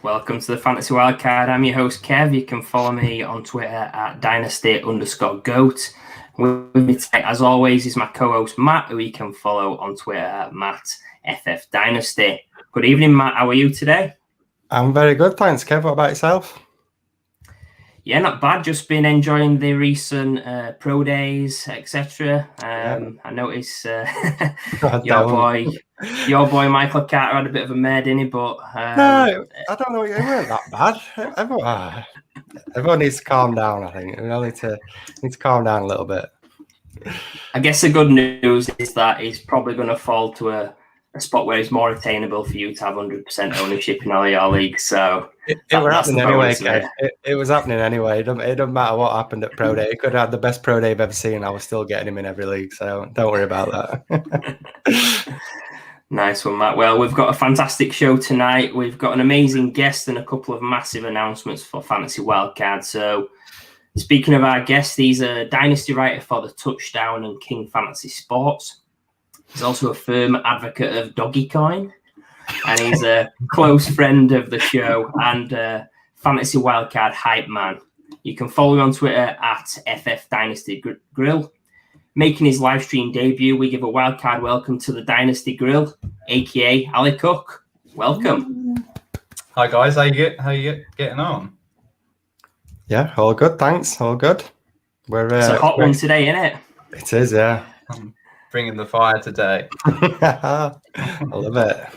Welcome to the Fantasy Wildcard. I'm your host, Kev. You can follow me on Twitter at Dynasty_GOAT. With me tonight, as always, is my co-host, Matt, who you can follow on Twitter at MattFFDynasty. Good evening, Matt. How are you today? I'm very good, thanks, Kev. What about yourself? Yeah, not bad. Just been enjoying the recent pro days, etc. I notice your boy Michael Carter had a bit of a mare, didn't he? But no, I don't know. It weren't that bad. Everyone needs to calm down. I think we all need to calm down a little bit. I guess the good news is that he's probably going to fall to a spot where it's more attainable for you to have 100% ownership in all your leagues. So it was happening anyway, Kev. It was happening anyway. It doesn't matter what happened at Pro Day. He could have had the best Pro Day I've ever seen. I was still getting him in every league, so don't worry about that. Nice one, Matt. Well, we've got a fantastic show tonight. We've got an amazing guest and a couple of massive announcements for Fantasy Wildcard. So speaking of our guest, he's a dynasty writer for the Touchdown and King Fantasy Sports. He's also a firm advocate of Dogecoin, and he's a close friend of the show and Fantasy Wildcard hype man. You can follow him on Twitter at Dynasty Grill. Making his live stream debut, we give a wildcard welcome to the Dynasty Grill, aka Ali Cook. Welcome. Hi guys, how you getting on? Yeah, all good, thanks. All good. It's a hot one today, isn't it? It is, yeah. I'm bringing the fire today. I love it.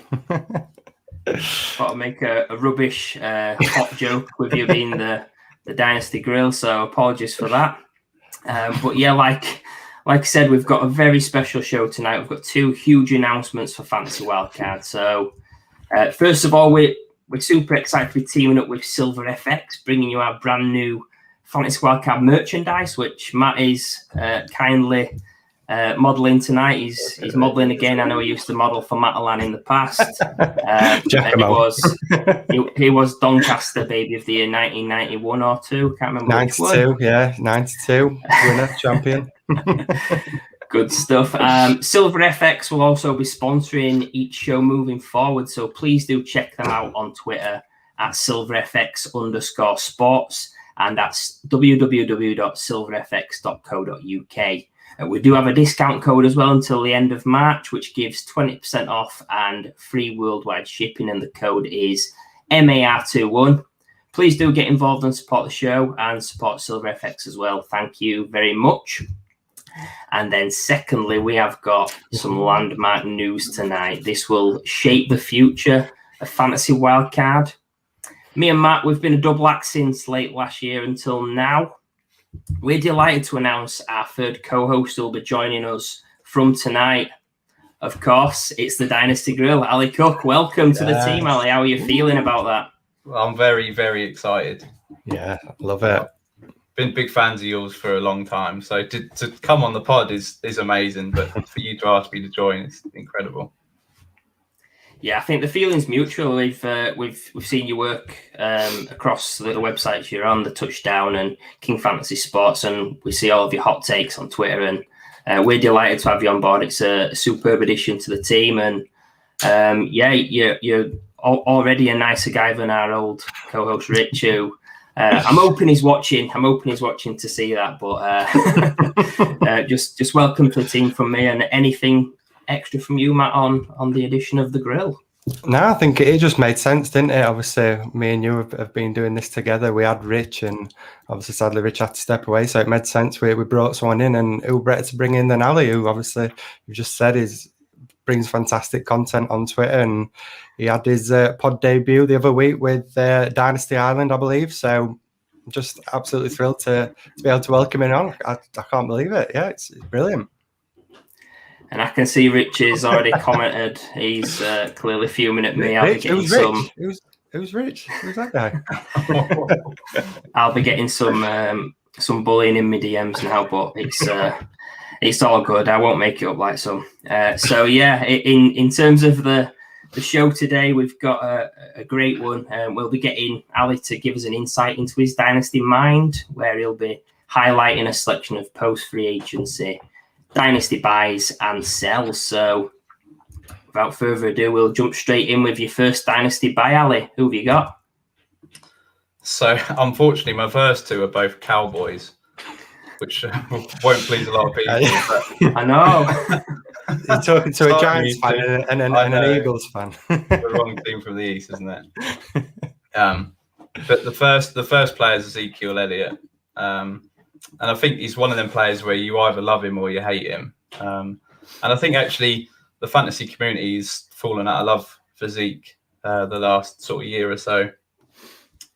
Got to make a rubbish hot joke with you being the Dynasty Grill, so apologies for that. But yeah, like I said, we've got a very special show tonight. We've got two huge announcements for Fantasy Wildcard. So first of all, we're super excited to be teaming up with Silver FX, bringing you our brand new Fantasy Wildcard merchandise, which Matt is kindly modelling tonight. He's modelling again. I know he used to model for Matalan in the past. He was Doncaster Baby of the Year 1991 or 2. Can't remember 92, which one. Yeah, 92. Winner, champion. Good stuff. Silver FX will also be sponsoring each show moving forward, so please do check them out on Twitter at silverfx_sports, and that's www.silverfx.co.uk. We do have a discount code as well until the end of March, which gives 20% off and free worldwide shipping, and the code is MAR21. Please do get involved and support the show and support Silver FX as well. Thank you very much. And then secondly, we have got some landmark news tonight. This will shape the future of Fantasy Wildcard. Me and Matt, we've been a double act since late last year until now. We're delighted to announce our third co-host who will be joining us from tonight. Of course, it's the Dynasty Grill, Ali Cook. Welcome to the team, Ali. How are you feeling about that? Well, I'm very, very excited. Yeah, love it. Been big fans of yours for a long time, so to come on the pod is amazing. But for you to ask me to join is incredible. Yeah, I think the feeling's mutual. We've seen your work across the websites you're on, the Touchdown and King Fantasy Sports, and we see all of your hot takes on Twitter. And we're delighted to have you on board. It's a superb addition to the team, and you're already a nicer guy than our old co-host Rich, who I'm hoping he's watching. I'm hoping he's watching to see that. But just welcome to the team from me, and anything extra from you, Matt, on the addition of the grill? No, I think it just made sense, didn't it? Obviously, me and you have been doing this together. We had Rich, and obviously, sadly, Rich had to step away, so it made sense. We brought someone in, and who better to bring in than Ali, who obviously you just said brings fantastic content on Twitter, and he had his pod debut the other week with Dynasty Island, I believe. So, just absolutely thrilled to be able to welcome him on. I can't believe it. Yeah, it's brilliant. And I can see Rich has already commented. He's clearly fuming at me. Who's Rich? Who's that guy? I'll be getting some bullying in my DMs now, but it's all good. I won't make it up like some. So yeah, in terms of the show today, we've got a great one. We'll be getting Ali to give us an insight into his dynasty mind, where he'll be highlighting a selection of post-free agency dynasty buys and sells. So without further ado, we'll jump straight in with your first dynasty buy, Ali. Who have you got? So unfortunately, my first two are both Cowboys, which won't please a lot of people. But I know. You're talking to a Giants fan and an Eagles fan. The wrong team from the East, isn't it? But the first player is Ezekiel Elliott. And I think he's one of them players where you either love him or you hate him. And I think actually the fantasy community has fallen out of love for Zeke the last sort of year or so.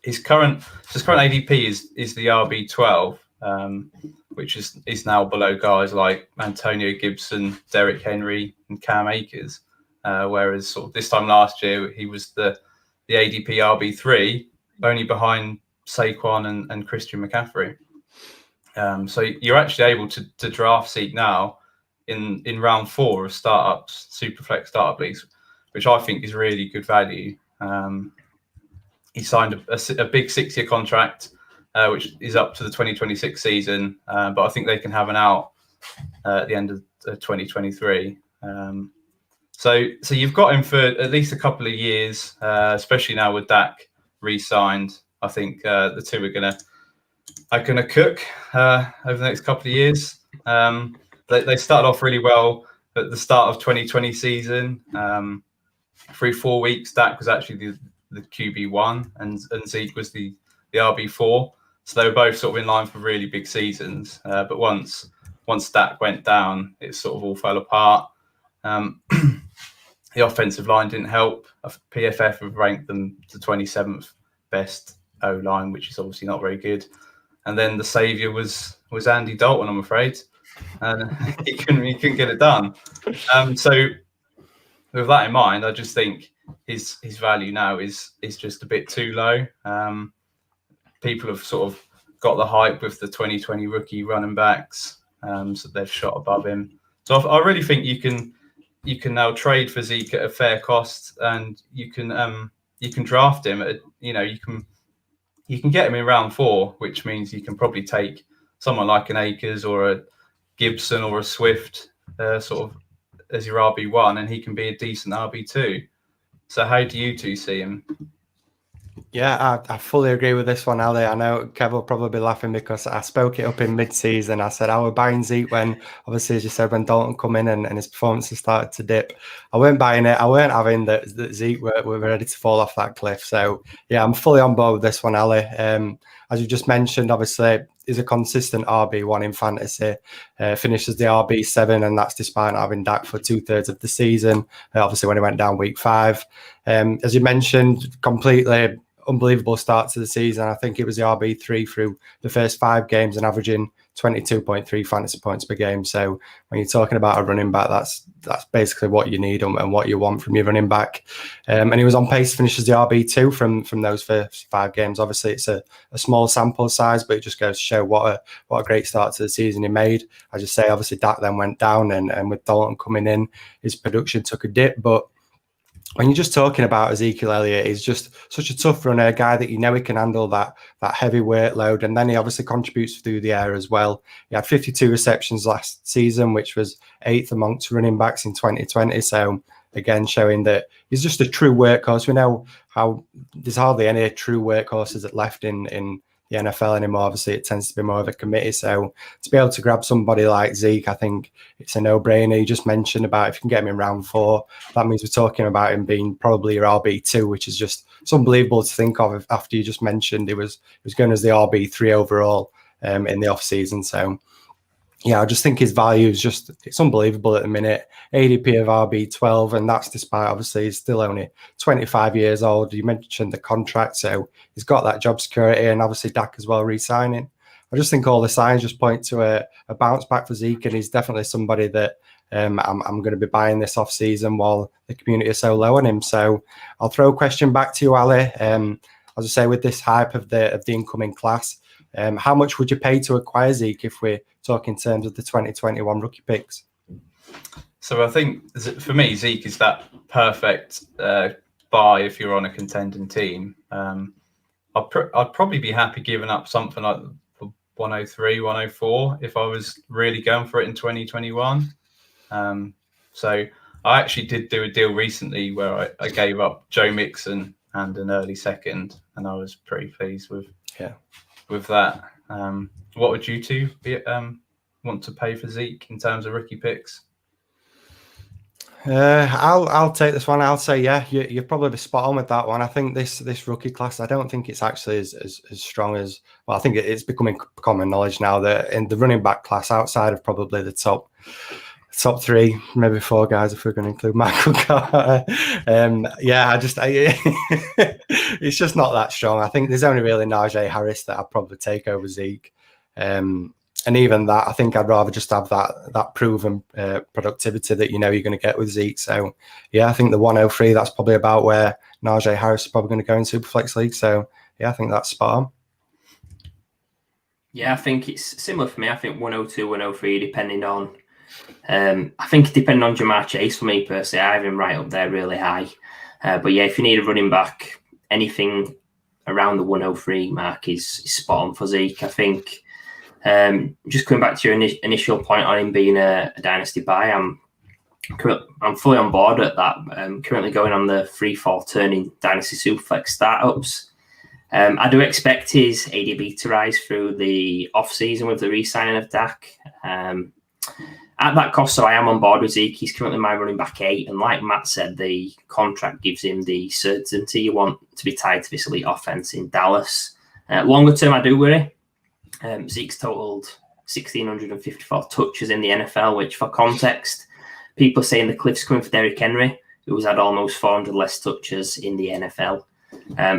His current ADP is the RB12, which is now below guys like Antonio Gibson, Derrick Henry, and Cam Akers. Whereas sort of this time last year he was the ADP RB3, only behind Saquon and Christian McCaffrey. So you're actually able to draft Zeke now in round 4 of startups, Superflex startup leagues, which I think is really good value. He signed a big 6-year contract, which is up to the 2026 season, but I think they can have an out at the end of 2023. So you've got him for at least a couple of years, especially now with Dak re-signed. I think the two are gonna cook over the next couple of years. They started off really well at the start of 2020 season. Through 4 weeks, Dak was actually the QB1 and Zeke was the RB4. So they were both sort of in line for really big seasons. But once Dak went down, it sort of all fell apart. The offensive line didn't help. PFF have ranked them the 27th best O-line, which is obviously not very good. And then the saviour was Andy Dalton, I'm afraid. And he couldn't get it done. So with that in mind, I just think his value now is just a bit too low. People have sort of got the hype with the 2020 rookie running backs, so they've shot above him. So I really think you can now trade for Zeke at a fair cost, and you can draft him at, you can get him in round 4, which means you can probably take someone like an Akers or a Gibson or a Swift sort of as your RB1, and he can be a decent RB2. So how do you two see him? Yeah, I fully agree with this one, Ali. I know Kev will probably be laughing because I spoke it up in mid-season. I said I was buying Zeke when, obviously, as you said, when Dalton come in and his performances started to dip. I weren't buying it. I weren't having that Zeke were ready to fall off that cliff. So, yeah, I'm fully on board with this one, Ali. As you just mentioned, obviously, is a consistent RB1 in fantasy, finishes the RB7, and that's despite not having Dak for 2/3 of the season, obviously when he went down week 5. As you mentioned, completely unbelievable start to the season. I think it was the RB3 through the first 5 games and averaging 22.3 fantasy points per game. So when you're talking about a running back, that's basically what you need and what you want from your running back. And he was on pace to finish as the RB2 from those first 5 games. Obviously, it's a small sample size, but it just goes to show what a great start to the season he made. As you say, obviously Dak then went down, and with Dalton coming in, his production took a dip. But when you're just talking about Ezekiel Elliott, he's just such a tough runner, a guy that he can handle that heavy workload. And then he obviously contributes through the air as well. He had 52 receptions last season, which was 8th amongst running backs in 2020. So again, showing that he's just a true workhorse. We know how there's hardly any true workhorses left in the NFL anymore. Obviously, it tends to be more of a committee. So to be able to grab somebody like Zeke, I think it's a no-brainer. You just mentioned about if you can get him in round 4, that means we're talking about him being probably your RB2, which is just it's unbelievable to think of after you just mentioned he was going as the RB3 overall in the off-season. So yeah, I just think his value is it's unbelievable at the minute. ADP of RB12, and that's despite obviously he's still only 25 years old. You mentioned the contract, so he's got that job security, and obviously Dak as well re-signing. I just think all the signs just point to a bounce back for Zeke, and he's definitely somebody that I'm going to be buying this off season while the community is so low on him. So I'll throw a question back to you, Ali. As I say, with this hype of the incoming class, how much would you pay to acquire Zeke if we're talking in terms of the 2021 rookie picks? So I think for me, Zeke is that perfect buy if you're on a contending team. I'd probably be happy giving up something like 103, 104 if I was really going for it in 2021. So I actually did do a deal recently where I gave up Joe Mixon and an early second, and I was pretty pleased with with that. What would you two want to pay for Zeke in terms of rookie picks? I'll take this one. I'll say you're probably spot on with that one. I think this rookie class, I don't think it's actually as strong as, well, I think it's becoming common knowledge now that in the running back class, outside of probably the top 3, maybe 4 guys if we're going to include Michael Carter. It's just not that strong. I think there's only really Najee Harris that I'd probably take over Zeke. And even that, I think I'd rather just have that proven productivity that you're going to get with Zeke. So, I think the 103, that's probably about where Najee Harris is probably going to go in Superflex League. So, I think that's spot on. Yeah, I think it's similar for me. I think 102, 103, depending on... I think depending on Jamar Chase, for me personally, I have him right up there really high. But if you need a running back, anything around the 103 mark is spot on for Zeke. I think... just coming back to your initial point on him being a dynasty buy, I'm fully on board at that. Currently going on the 3-4 turning dynasty superflex startups. I do expect his ADB to rise through the off season with the re-signing of Dak. At that cost, so I am on board with Zeke. He's currently my running back 8, and like Matt said, the contract gives him the certainty you want to be tied to this elite offense in Dallas. Longer term, I do worry. Zeke's totaled 1,654 touches in the NFL, which, for context, people are saying the cliff's coming for Derrick Henry, who's had almost 400 less touches in the NFL.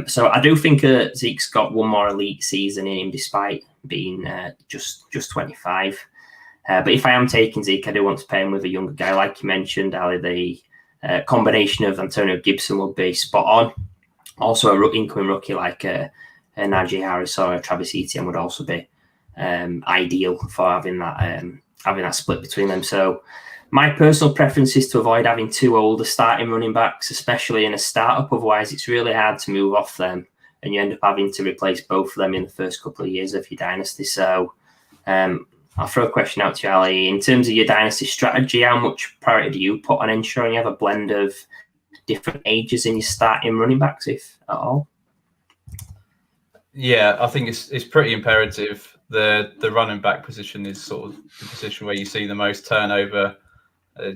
So I do think Zeke's got one more elite season in him, despite being just 25. But if I am taking Zeke, I do want to pair him with a younger guy, like you mentioned, Ali. The combination of Antonio Gibson would be spot on. Also, an incoming rookie like Najee Harris or Travis Etienne would also be ideal for having that split between them. So my personal preference is to avoid having 2 older starting running backs, especially in a startup. Otherwise, it's really hard to move off them, and you end up having to replace both of them in the first couple of years of your dynasty. So I'll throw a question out to you, Ali. In terms of your dynasty strategy, how much priority do you put on ensuring you have a blend of different ages in your starting running backs, if at all? Yeah, I think it's pretty imperative. The running back position is sort of the position where you see the most turnover.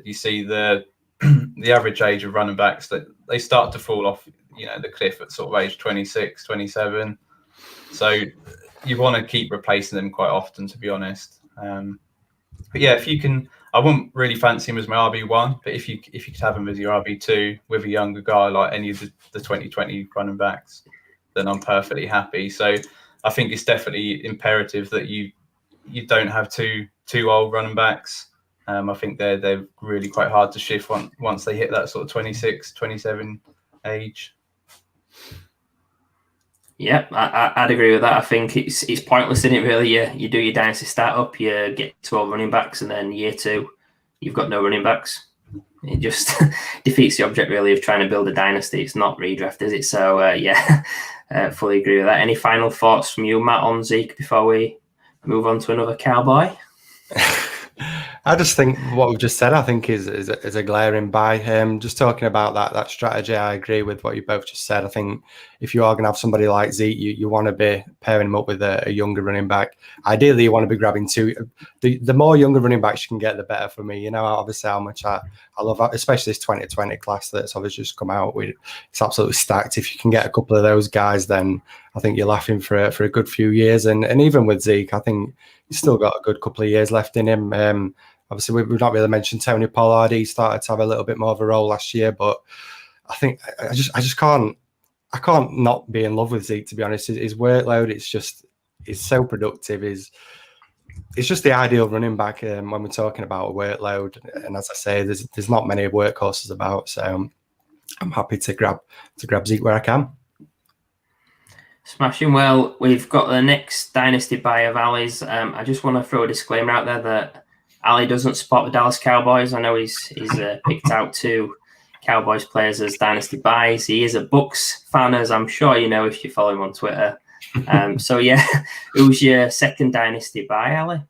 You see the average age of running backs that they start to fall off, the cliff at sort of age 26, 27. So you want to keep replacing them quite often, to be honest. But if you can, I wouldn't really fancy him as my RB1, but if you could have him as your RB2 with a younger guy like any of the 2020 running backs, then I'm perfectly happy. So I think it's definitely imperative that you don't have two old running backs. I think they're really quite hard to shift once they hit that sort of 26, 27 age. Yeah, I'd agree with that. I think it's pointless, isn't it, really? You do your dynasty startup, you get 12 running backs, and then year 2, you've got no running backs. It just defeats the object, really, of trying to build a dynasty. It's not redraft, is it? So, fully agree with that. Any final thoughts from you, Matt, on Zeke before we move on to another cowboy? I just think what we've just said, I think, is a glaring buy. Just talking about that strategy, I agree with what you both just said. I think if you are going to have somebody like Zeke, you want to be pairing him up with a younger running back. Ideally, you want to be grabbing 2. The more younger running backs you can get, the better for me. Obviously how much I love, especially this 2020 class that's obviously just come out. It's absolutely stacked. If you can get a couple of those guys, then I think you're laughing for a good few years. And even with Zeke, I think he's still got a good couple of years left in him. Obviously, we've not really mentioned Tony Pollard. He started to have a little bit more of a role last year, but I think I just can't not be in love with Zeke, to be honest. His workload, he's so productive. It's just the ideal running back when we're talking about a workload. And as I say, there's not many workhorses about, so I'm happy to grab Zeke where I can. Smashing. Well, we've got the next dynasty buy of Ali's. I just want to throw a disclaimer out there that Ali doesn't support the Dallas Cowboys. I know he's picked out 2 Cowboys players as dynasty buys. He is a Bucks fan, as I'm sure you know if you follow him on Twitter. Who's your second dynasty buy, Ali?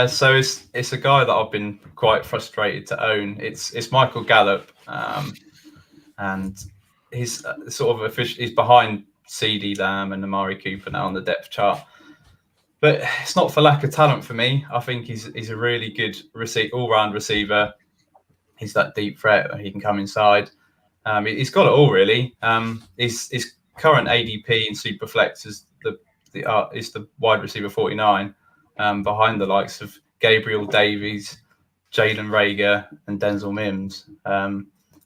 So it's a guy that I've been quite frustrated to own. It's Michael Gallup, and he's sort of official. He's behind CD Lamb and Amari Cooper now on the depth chart. But it's not for lack of talent for me. I think he's a really good all-round receiver. He's that deep threat. He can come inside. He's got it all really. His current ADP in Superflex is the wide receiver 49, behind the likes of Gabriel Davies, Jalen Reagor, and Denzel Mims,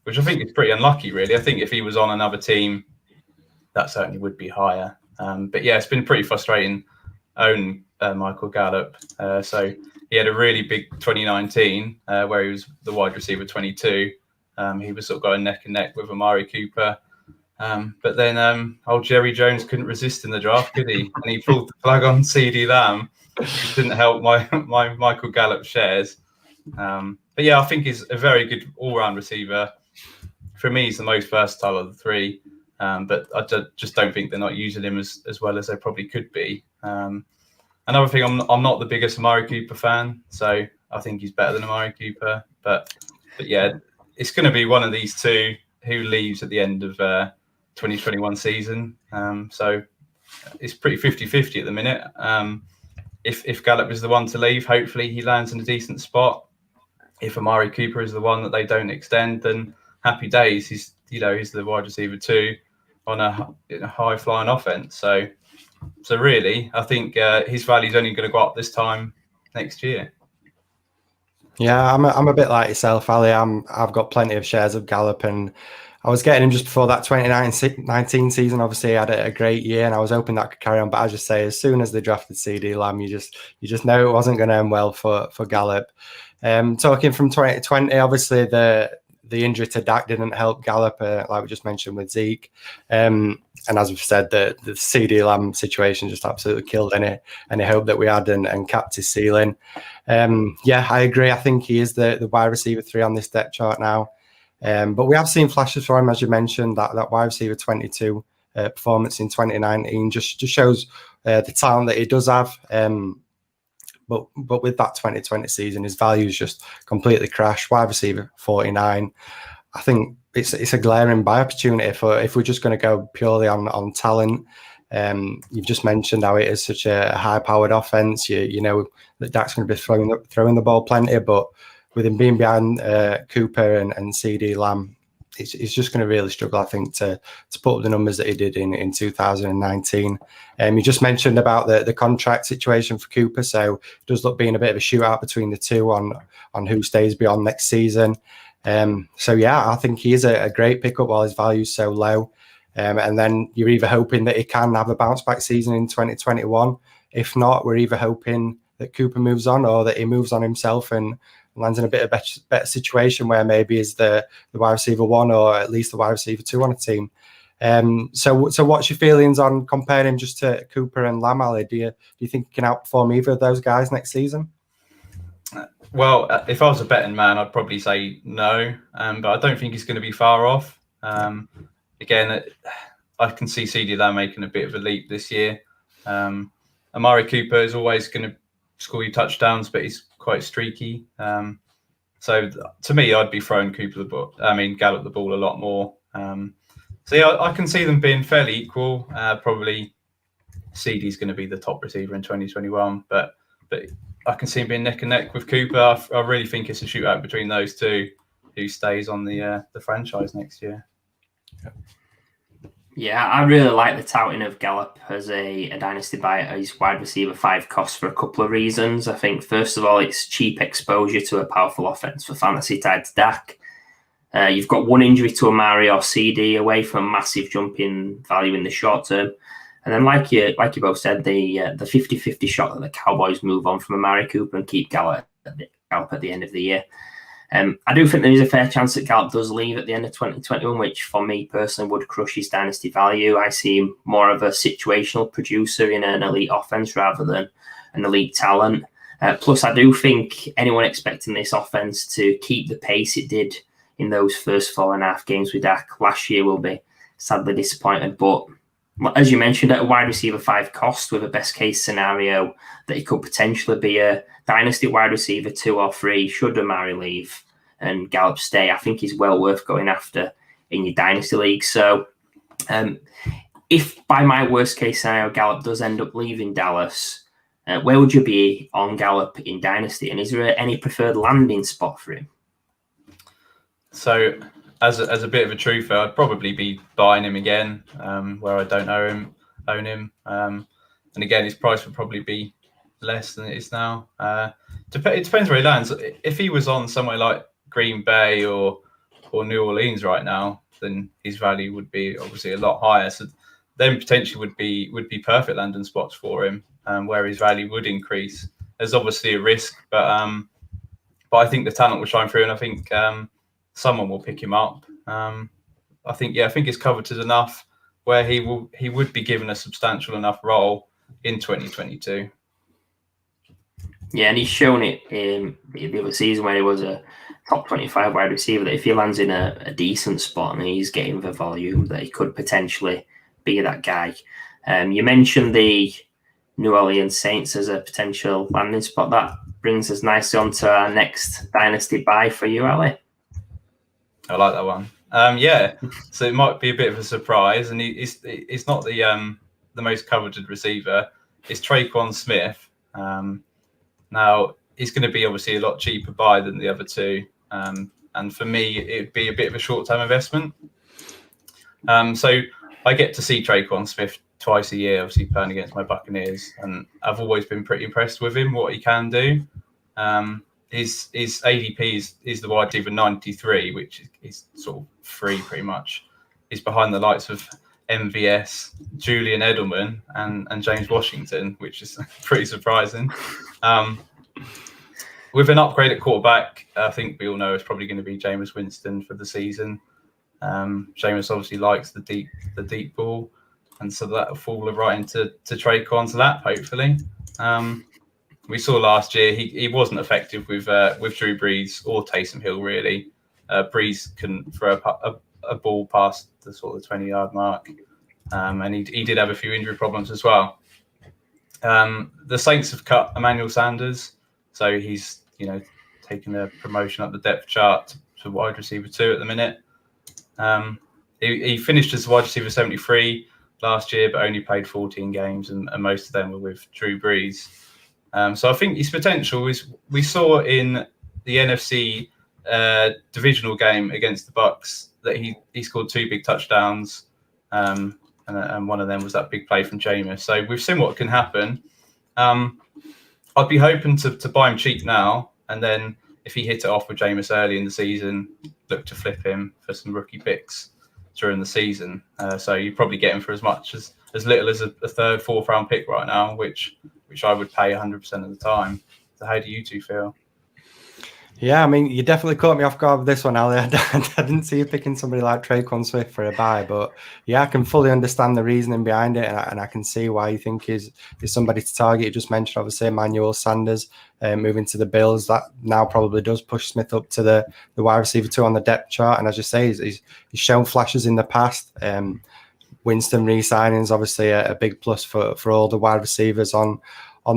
which I think is pretty unlucky, really. I think if he was on another team, that certainly would be higher. But yeah, it's been pretty frustrating. Own Michael Gallup. So he had a really big 2019 where he was the wide receiver 22. He was sort of going neck and neck with Amari Cooper. But then old Jerry Jones couldn't resist in the draft, could he? And he pulled the plug on CD Lamb, which didn't help my Michael Gallup shares. But yeah, I think he's a very good all-round receiver. For me, he's the most versatile of the three. But I just don't think they're not using him as well as they probably could be. Another thing, I'm not the biggest Amari Cooper fan, so I think he's better than Amari Cooper. But yeah, it's going to be one of these two who leaves at the end of 2021 season. So it's pretty 50-50 at the minute. If Gallup is the one to leave, hopefully he lands in a decent spot. If Amari Cooper is the one that they don't extend, then happy days. He's the wide receiver 2 on a high flying offense. So really, I think his value is only going to go up this time next year. Yeah, I'm a bit like yourself, Ali. I've got plenty of shares of Gallup, and I was getting him just before that 2019 season. Obviously, he had a great year, and I was hoping that could carry on. But as you say, as soon as they drafted CD Lamb, you just know it wasn't going to end well for Gallup. Talking from 2020, obviously the injury to Dak didn't help Gallup, like we just mentioned with Zeke. And as we've said, the CD Lamb situation just absolutely killed any hope that we had and capped his ceiling. Yeah, I agree. I think he is the wide receiver 3 on this depth chart now. But we have seen flashes for him, as you mentioned, that wide receiver 22 performance in 2019 just shows the talent that he does have. But with that 2020 season, his values just completely crashed. Wide receiver 49. I think it's a glaring buy opportunity if we're just going to go purely on talent. You've just mentioned how it is such a high-powered offense. You know that Dak's going to be throwing the ball plenty, but with him being behind Cooper and CD Lamb, he's just going to really struggle, I think, to put up the numbers that he did in 2019. You just mentioned about the contract situation for Cooper, so it does look being a bit of a shootout between the two on who stays beyond next season. So yeah, I think he is a great pickup while his value is so low. And then you're either hoping that he can have a bounce back season in 2021. If not, we're either hoping that Cooper moves on or that he moves on himself and lands in a bit of better situation where maybe is the wide receiver 1 or at least the wide receiver 2 on a team. So what's your feelings on comparing him just to Cooper and Lamb, Ali? Do you think he can outperform either of those guys next season? Well, if I was a betting man, I'd probably say no, but I don't think he's going to be far off. Again, I can see CD Lamb making a bit of a leap this year. Amari Cooper is always going to score you touchdowns, but he's quite streaky. So to me, I'd be throwing Gallup the ball a lot more. So yeah, I can see them being fairly equal. Probably CD's going to be the top receiver in 2021, but I can see him being neck and neck with Cooper. I really think it's a shootout between those two. Who stays on the franchise next year? Yeah, I really like the touting of Gallup as a dynasty buy at his wide receiver 5 cost for a couple of reasons. I think, first of all, it's cheap exposure to a powerful offense for fantasy tied to Dak. You've got one injury to Amari or CD away from a massive jump in value in the short term. And then, like you both said, the 50-50 shot that the Cowboys move on from Amari Cooper and keep Gallup at the end of the year. I do think there is a fair chance that Gallup does leave at the end of 2021, which for me personally would crush his dynasty value. I see him more of a situational producer in an elite offense rather than an elite talent. Plus, I do think anyone expecting this offense to keep the pace it did in those first 4.5 games with Dak last year will be sadly disappointed. But as you mentioned, at a wide receiver 5 cost with a best case scenario that he could potentially be a dynasty wide receiver 2 or 3 should Amari leave and Gallup stay, I think he's well worth going after in your Dynasty League. So if by my worst case scenario, Gallup does end up leaving Dallas, where would you be on Gallup in Dynasty? And is there any preferred landing spot for him? So as a bit of a truther, I'd probably be buying him again where I don't own him. And again, his price would probably be less than it is now. It depends where he lands. If he was on somewhere like Green Bay or New Orleans right now, then his value would be obviously a lot higher. So then potentially would be perfect landing spots for him, where his value would increase. There's obviously a risk, but I think the talent will shine through, and I think someone will pick him up. I think it's coveted enough where he would be given a substantial enough role in 2022. Yeah, and he's shown it in the other season where he was a top 25 wide receiver, that if he lands in a decent spot and he's getting the volume, that he could potentially be that guy. You mentioned the New Orleans Saints as a potential landing spot. That brings us nicely on to our next Dynasty buy for you, Ali. I like that one. Yeah, so it might be a bit of a surprise, and he's not the most coveted receiver. It's Kwon Smith. Now he's going to be obviously a lot cheaper buy than the other two, and for me it would be a bit of a short-term investment. So I get to see Kwon Smith twice a year, obviously playing against my Buccaneers, and I've always been pretty impressed with him, what he can do. His ADP is the wide receiver 93, which is sort of free pretty much. He's behind the likes of MVS, Julian Edelman, and James Washington, which is pretty surprising. With an upgrade at quarterback, I think we all know it's probably going to be Jameis Winston for the season. Jameis obviously likes the deep ball, and so that will fall right into Kwon's lap, hopefully. We saw last year he wasn't effective with Drew Brees or Taysom Hill, really. Brees couldn't throw a ball past the sort of 20-yard mark, and he did have a few injury problems as well. The Saints have cut Emmanuel Sanders, so he's taken a promotion up the depth chart to wide receiver 2 at the minute. He finished as wide receiver 73 last year, but only played 14 games, and most of them were with Drew Brees. So I think his potential is, we saw in the NFC divisional game against the Bucs that he scored 2 big touchdowns, and one of them was that big play from Jameis. So we've seen what can happen. I'd be hoping to buy him cheap now, and then if he hit it off with Jameis early in the season, look to flip him for some rookie picks during the season. So you probably get him for as much as little as a third, fourth round pick right now, which I would pay 100% of the time. So how do you two feel? Yeah, I mean, you definitely caught me off guard with this one, Ali. I didn't see you picking somebody like Kwon Smith for a buy, but yeah, I can fully understand the reasoning behind it, and I can see why you think is somebody to target. You just mentioned, obviously, Emmanuel Sanders moving to the Bills. That now probably does push Smith up to the wide receiver 2 on the depth chart, and as you say, he's shown flashes in the past. Winston re-signing is obviously a big plus for all the wide receivers on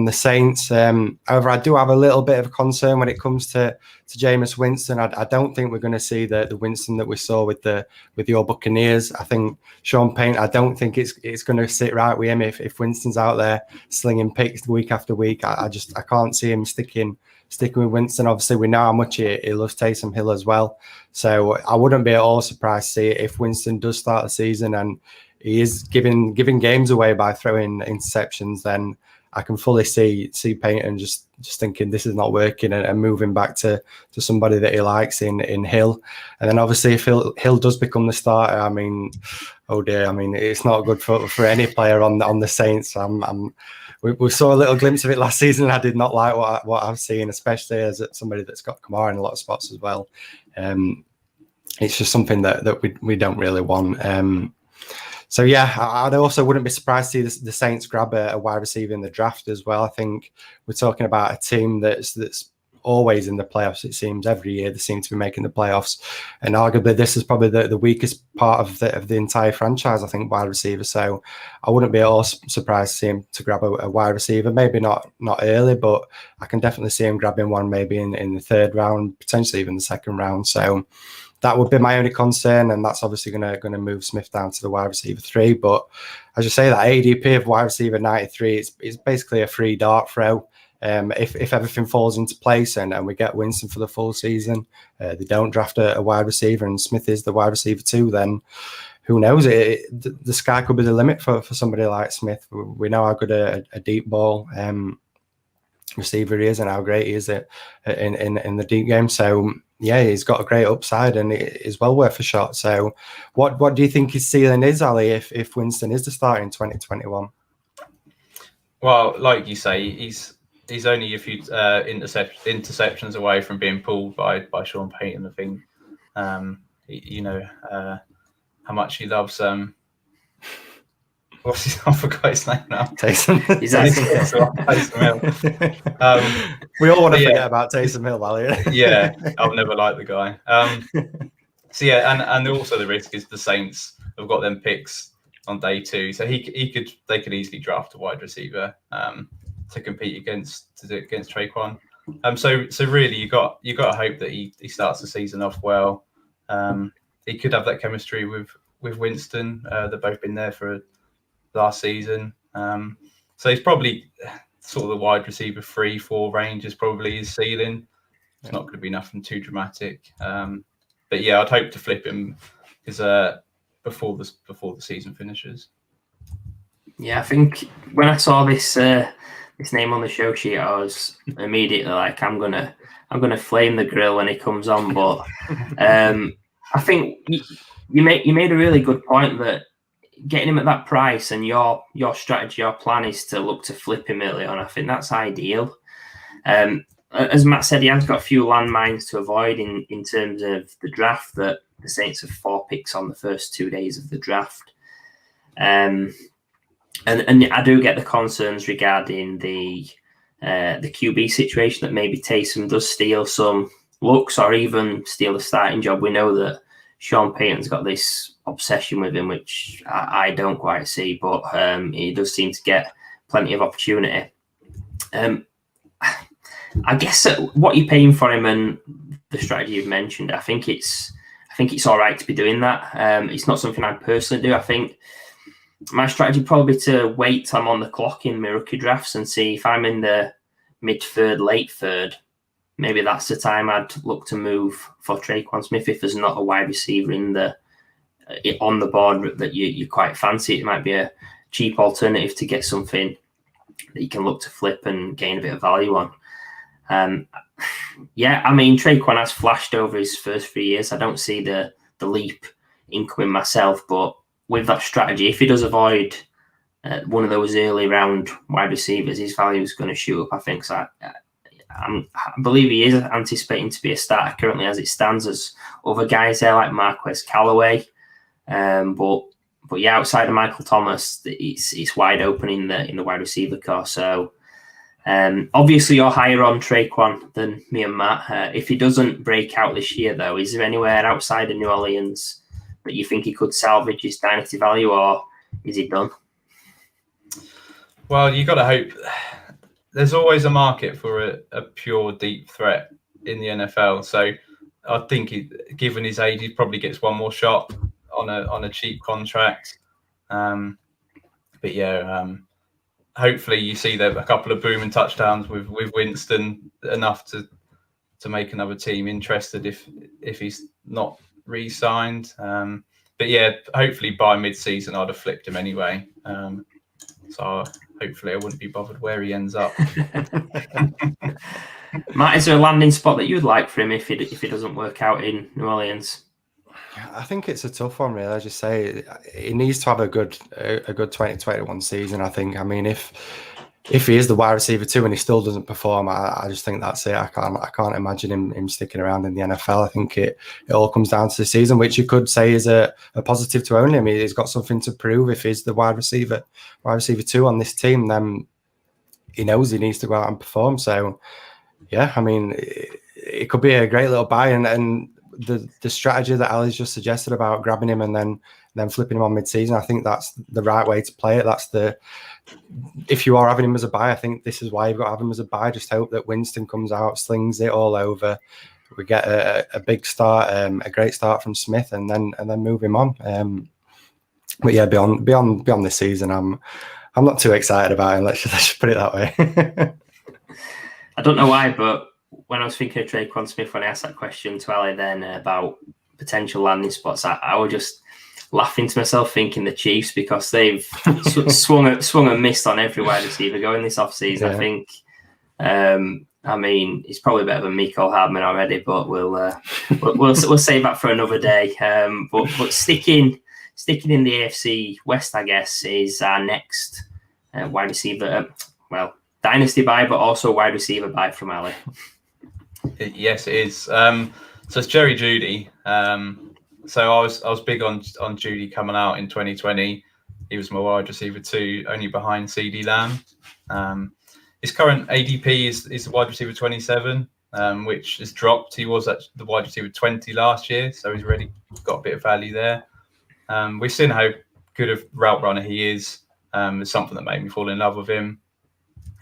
the Saints. However, I do have a little bit of concern when it comes to Jameis Winston. I don't think we're going to see the Winston that we saw with your Buccaneers. I think Sean Payne, I don't think it's going to sit right with him if Winston's out there slinging picks week after week. I can't see him sticking with Winston. Obviously, we know how much he loves Taysom Hill as well. So I wouldn't be at all surprised to see if Winston does start the season and he is giving games away by throwing interceptions, then I can fully see Payton just thinking this is not working and moving back to somebody that he likes in Hill. And then obviously if Hill does become the starter, I mean, oh dear, I mean, it's not good for any player on the Saints. We saw a little glimpse of it last season, and I did not like what I've seen, especially as somebody that's got Kamara in a lot of spots as well. It's just something that we don't really want. So yeah, I also wouldn't be surprised to see the Saints grab a wide receiver in the draft as well. I think we're talking about a team that's always in the playoffs. It seems every year they seem to be making the playoffs, and arguably this is probably the weakest part of the entire franchise, I think, wide receiver. So I wouldn't be at all surprised to see him to grab a wide receiver. Maybe not early, but I can definitely see him grabbing one maybe in the third round, potentially even the second round. So that would be my only concern, and that's obviously going to move Smith down to the wide receiver 3. But as you say, that ADP of wide receiver 93, it's basically a free dart throw. If everything falls into place and we get Winston for the full season, they don't draft a wide receiver and Smith is the wide receiver 2, then who knows? The sky could be the limit for somebody like Smith. We know how good a deep ball receiver he is and how great he is in the deep game. So yeah, he's got a great upside and it is well worth a shot. So what do you think his ceiling is, Ali, if Winston is the starter in 2021? Well, like you say, he's only a few interceptions away from being pulled by Sean Payton. I think how much he loves what's his? I forgot his name now. Taysom. Taysom Hill. We all want to forget about Taysom Hill, Ali. Yeah, I've never liked the guy. So yeah, and also the risk is the Saints have got them picks on day 2, so they could easily draft a wide receiver to compete against Trey Kwon. So really you got to hope that he starts the season off well. He could have that chemistry with Winston. They've both been there for last season. So he's probably sort of the wide receiver 3-4 range is probably his ceiling. It's not going to be nothing too dramatic. But yeah, I'd hope to flip him because before the season finishes. Yeah, I think when I saw this name on the show sheet, I was immediately like, I'm gonna flame the grill when he comes on. But I think you made a really good point that getting him at that price and your strategy, your plan is to look to flip him early on. I think that's ideal. As Matt said, he has got a few landmines to avoid in terms of the draft, that the Saints have 4 picks on the first 2 days of the draft. And I do get the concerns regarding the QB situation, that maybe Taysom does steal some looks or even steal the starting job. We know that Sean Payton's got this obsession with him, which I don't quite see, but he does seem to get plenty of opportunity. I guess what you're paying for him and the strategy you've mentioned, I think it's all right to be doing that. It's not something I'd personally do. I think my strategy probably to wait till I'm on the clock in my rookie drafts and see if I'm in the mid-third, late third. Maybe that's the time I'd look to move for Traquan Smith if there's not a wide receiver on the board that you quite fancy. It might be a cheap alternative to get something that you can look to flip and gain a bit of value on. Yeah, I mean, Traquan has flashed over his first 3 years. I don't see the leap incoming myself, but with that strategy, if he does avoid one of those early round wide receivers, his value is going to shoot up, I think. So I believe he is anticipating to be a starter currently as it stands. As other guys there like Marquez Callaway, but yeah, outside of Michael Thomas, it's wide open in the wide receiver core. So obviously you're higher on Traquan than me and Matt. If he doesn't break out this year, though, is there anywhere outside of New Orleans that you think he could salvage his dynasty value, or is he done? Well, you got to hope. There's always a market for a pure deep threat in the NFL. So I think given his age, he probably gets one more shot on a cheap contract. But yeah, hopefully you see there a couple of booming touchdowns with Winston, enough to make another team interested if he's not re-signed. But yeah, hopefully by mid-season I'd have flipped him anyway. So hopefully I wouldn't be bothered where he ends up. Matt, is there a landing spot that you'd like for him if he doesn't work out in New Orleans? I think it's a tough one, really. As you say, he needs to have a good 2021 season. I think. I mean, if he is the wide receiver 2 and he still doesn't perform, I just think that's it. I can't imagine him sticking around in the NFL. I think it all comes down to the season, which you could say is a positive to own him. He's got something to prove. If he's the wide receiver 2 on this team, then he knows he needs to go out and perform. So yeah, I mean, it could be a great little buy, and the strategy that Ali's just suggested about grabbing him and then flipping him on mid-season, I think that's the right way to play it. If you are having him as a buy, I think this is why you've got to have him as a buy. Just hope that Winston comes out, slings it all over. We get a big start, a great start from Smith, and then move him on. But yeah, beyond this season, I'm not too excited about him. Let's just put it that way. I don't know why, but when I was thinking of Trey Kwon Smith, when I asked that question to Ali then about potential landing spots, I was just laughing to myself thinking the Chiefs, because they've swung and missed on every wide receiver going this offseason. Yeah. I think, I mean, he's probably a bit of a Mecole Hardman already, but we'll save that for another day. But sticking in the AFC West, I guess, is our next wide receiver. Dynasty buy, but also wide receiver buy from Ali. Yes, it is. So it's Jerry Judy. So I was big on Judy coming out in 2020. He was my wide receiver 2, only behind CeeDee Lamb. His current ADP is wide receiver 27, which has dropped. He was at the wide receiver 20 last year, so he's already got a bit of value there. We've seen how good a route runner he is. It's something that made me fall in love with him.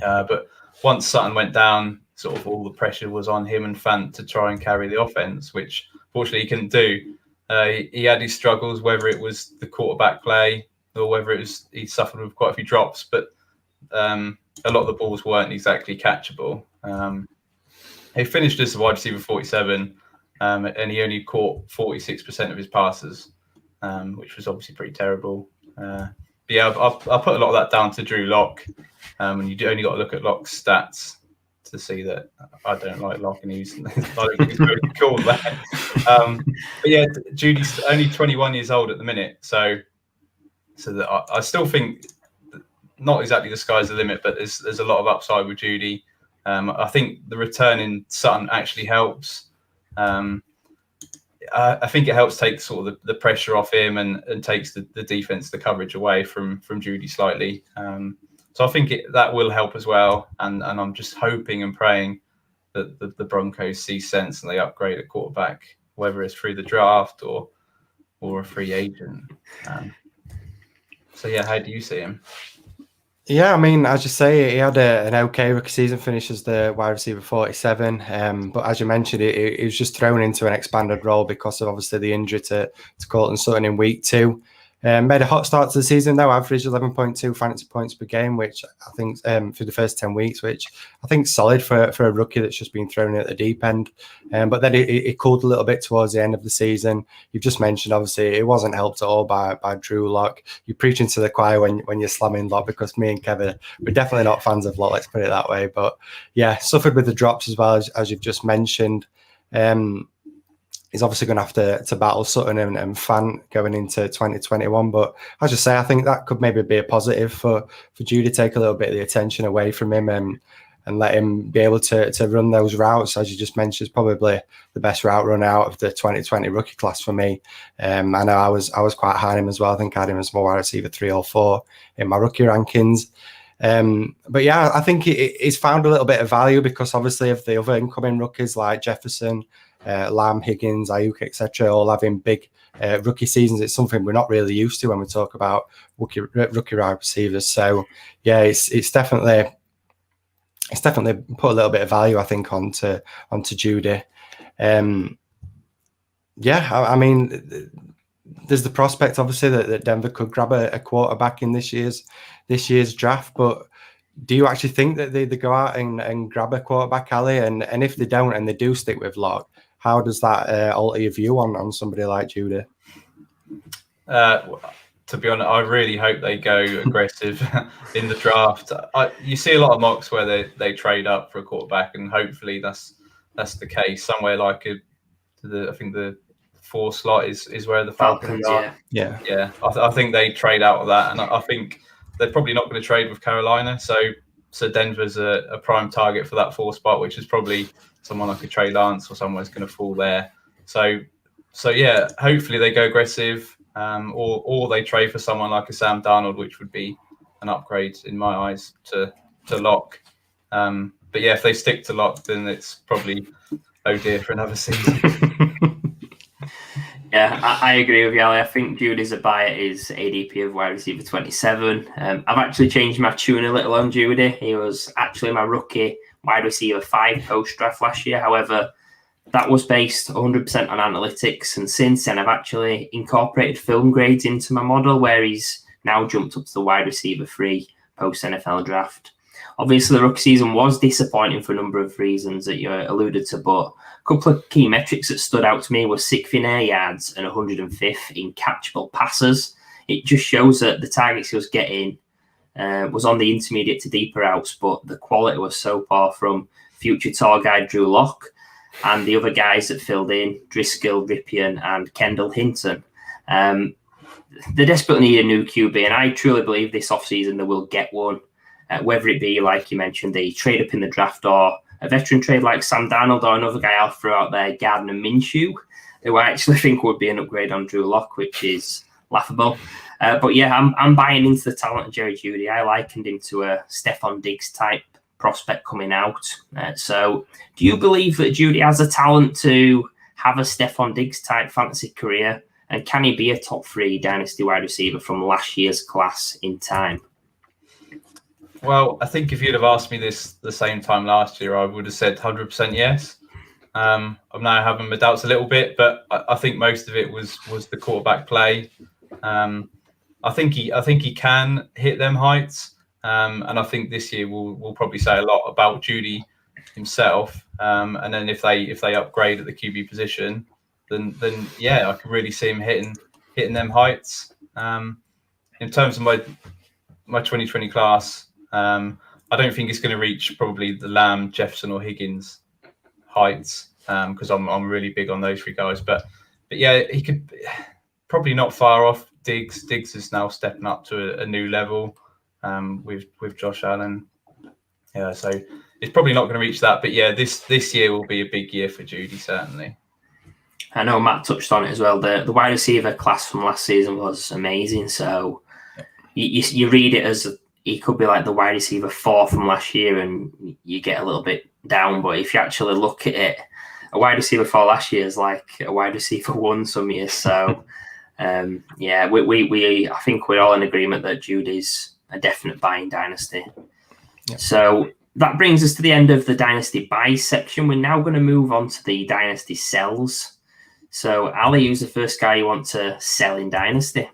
But once Sutton went down, sort of all the pressure was on him and Fant to try and carry the offense, which fortunately he couldn't do. He had his struggles, whether it was the quarterback play or whether it was he suffered with quite a few drops, but a lot of the balls weren't exactly catchable. He finished as a wide receiver 47, and he only caught 46% of his passes, which was obviously pretty terrible. But yeah, I'll put a lot of that down to Drew Lock. And you only got to look at Lock's stats to see that I don't like Lock, and he's very cool there. But yeah, Judy's only 21 years old at the minute, so that I still think not exactly the sky's the limit, but there's a lot of upside with Judy. I think the return in Sutton actually helps. I think it helps take sort of the pressure off him and takes the defense, the coverage away from Judy slightly. So I think that will help as well. And I'm just hoping and praying that the Broncos see sense and they upgrade at quarterback, whether it's through the draft or a free agent. So yeah, how do you see him? Yeah, I mean, as you say, he had an okay rookie season, finish as the wide receiver 47. But as you mentioned, he was just thrown into an expanded role because of obviously the injury to Colton Sutton in week 2. Made a hot start to the season, though, averaged 11.2 fantasy points per game, which I think for the first 10 weeks, which I think is solid for a rookie that's just been thrown in at the deep end. But then it cooled a little bit towards the end of the season. You've just mentioned, obviously, it wasn't helped at all by Drew Lock. You're preaching to the choir when you're slamming Lock, because me and Kevin, we're definitely not fans of Lock, let's put it that way. But yeah, suffered with the drops as well, as you've just mentioned. He's obviously going to have to battle Sutton and Fant going into 2021. But as I say, I think that could maybe be a positive for Judy, take a little bit of the attention away from him and let him be able to run those routes. As you just mentioned, is probably the best route run out of the 2020 rookie class for me. I know I was quite high on him as well. I think I had him as more wide receiver 3 or 4 in my rookie rankings. But yeah, I think he's found a little bit of value because obviously of the other incoming rookies like Jefferson, Lamb, Higgins, Ayuk, etc., all having big rookie seasons. It's something we're not really used to when we talk about rookie wide receivers. So yeah, it's definitely put a little bit of value, I think, onto Judy. I mean, there's the prospect, obviously, that Denver could grab a quarterback in this year's draft, but do you actually think that they go out and grab a quarterback, Ali? And if they don't and they do stick with Lock, how does that alter your view on somebody like Judy? To be honest, I really hope they go aggressive in the draft. You see a lot of mocks where they trade up for a quarterback, and hopefully that's the case. Somewhere like I think the 4 slot is where the Falcons are. Yeah. I think they trade out of that, and I think they're probably not going to trade with Carolina. So Denver's a prime target for that 4 spot, which is probably someone like a Trey Lance or someone's going to fall there. So yeah, hopefully they go aggressive, or they trade for someone like a Sam Darnold, which would be an upgrade in my eyes to Lock. But yeah, if they stick to lock, then it's probably oh dear for another season. Yeah, I agree with you, Ali. I think Judy's a buy at his ADP of wide receiver 27. I've actually changed my tune a little on Judy. He was actually my rookie wide receiver 5 post-draft last year. However, that was based 100% on analytics. And since then, I've actually incorporated film grades into my model, where he's now jumped up to the wide receiver 3 post-NFL draft. Obviously, the rookie season was disappointing for a number of reasons that you alluded to, but a couple of key metrics that stood out to me were 6th in air yards and 105th in catchable passes. It just shows that the targets he was getting was on the intermediate to deeper routes, but the quality was so poor from future tour guide Drew Lock and the other guys that filled in, Driscoll, Ripien, and Kendall Hinton. They desperately need a new QB, and I truly believe this offseason they will get one. Whether it be, like you mentioned, a trade up in the draft or a veteran trade like Sam Darnold or another guy I'll throw out there, Gardner Minshew, who I actually think would be an upgrade on Drew Lock, which is laughable. But yeah, I'm buying into the talent of Jerry Judy. I likened him to a Stephon Diggs type prospect coming out. So do you believe that Judy has a talent to have a Stephon Diggs type fantasy career? And can he be a top 3 dynasty wide receiver from last year's class in time? Well, I think if you'd have asked me this the same time last year, I would have said 100% yes. I'm now having my doubts a little bit, but I think most of it was the quarterback play. I think he can hit them heights, and I think this year we'll probably say a lot about Judy himself. And then if they upgrade at the QB position, then yeah, I can really see him hitting them heights. In terms of my 2020 class. I don't think it's going to reach probably the Lamb, Jefferson, or Higgins heights because I'm really big on those 3 guys. But yeah, he could probably not far off Diggs. Diggs is now stepping up to a new level with Josh Allen. Yeah, so it's probably not going to reach that. But yeah, this year will be a big year for Judy, certainly. I know Matt touched on it as well. The wide receiver class from last season was amazing. So you read it as he could be like the wide receiver 4 from last year, and you get a little bit down. But if you actually look at it, a wide receiver 4 last year is like a wide receiver 1 some years. So yeah, we I think we're all in agreement that Judy's a definite buy in dynasty. Yep. So that brings us to the end of the dynasty buys section. We're now going to move on to the dynasty sells. So Ali, who's the first guy you want to sell in dynasty?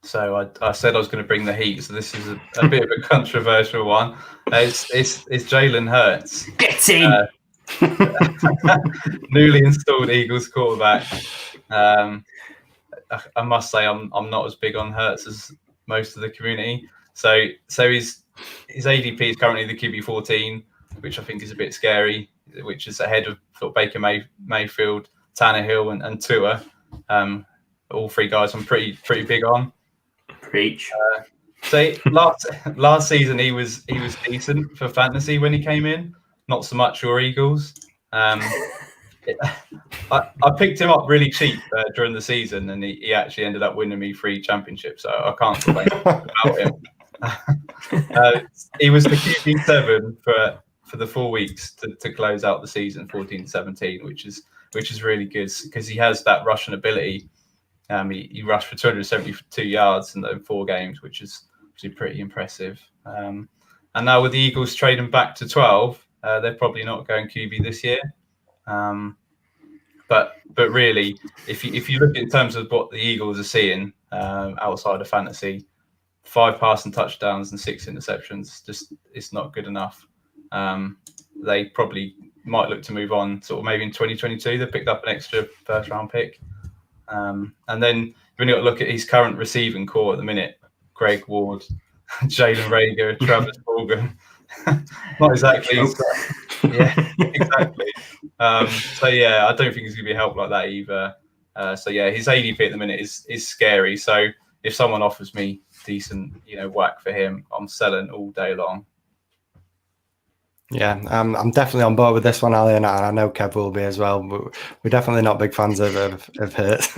So I said I was going to bring the heat. So this is a bit of a controversial one. It's Jalen Hurts. Get in. Newly installed Eagles quarterback. I must say I'm not as big on Hurts as most of the community. So his ADP is currently the QB 14, which I think is a bit scary, which is ahead of sort of Baker Mayfield, Tannehill, and Tua. All 3 guys I'm pretty big on. Preach. So last season he was decent for fantasy when he came in. Not so much your Eagles. I picked him up really cheap during the season, and he actually ended up winning me 3 championships. So I can't complain about him. He was the QB 7 for the 4 weeks to close out the season, 14-17, which is really good because he has that rushing ability. He rushed for 272 yards in those 4 games, which is pretty impressive. And now with the Eagles trading back to 12, they're probably not going QB this year. But really, if you look in terms of what the Eagles are seeing outside of fantasy, 5 passing touchdowns and 6 interceptions, just it's not good enough. They probably might look to move on, sort of maybe in 2022. They picked up an extra first-round pick. And then when you look at his current receiving core at the minute, Greg Ward, Jalen Reagor, Travis Fulgham, not exactly. Yeah, exactly. So yeah, I don't think he's going to be helped like that either. So yeah, his ADP at the minute is scary. So if someone offers me decent, whack for him, I'm selling all day long. Yeah, I'm definitely on board with this one, Ali, and I know Kev will be as well. But we're definitely not big fans of Hurts.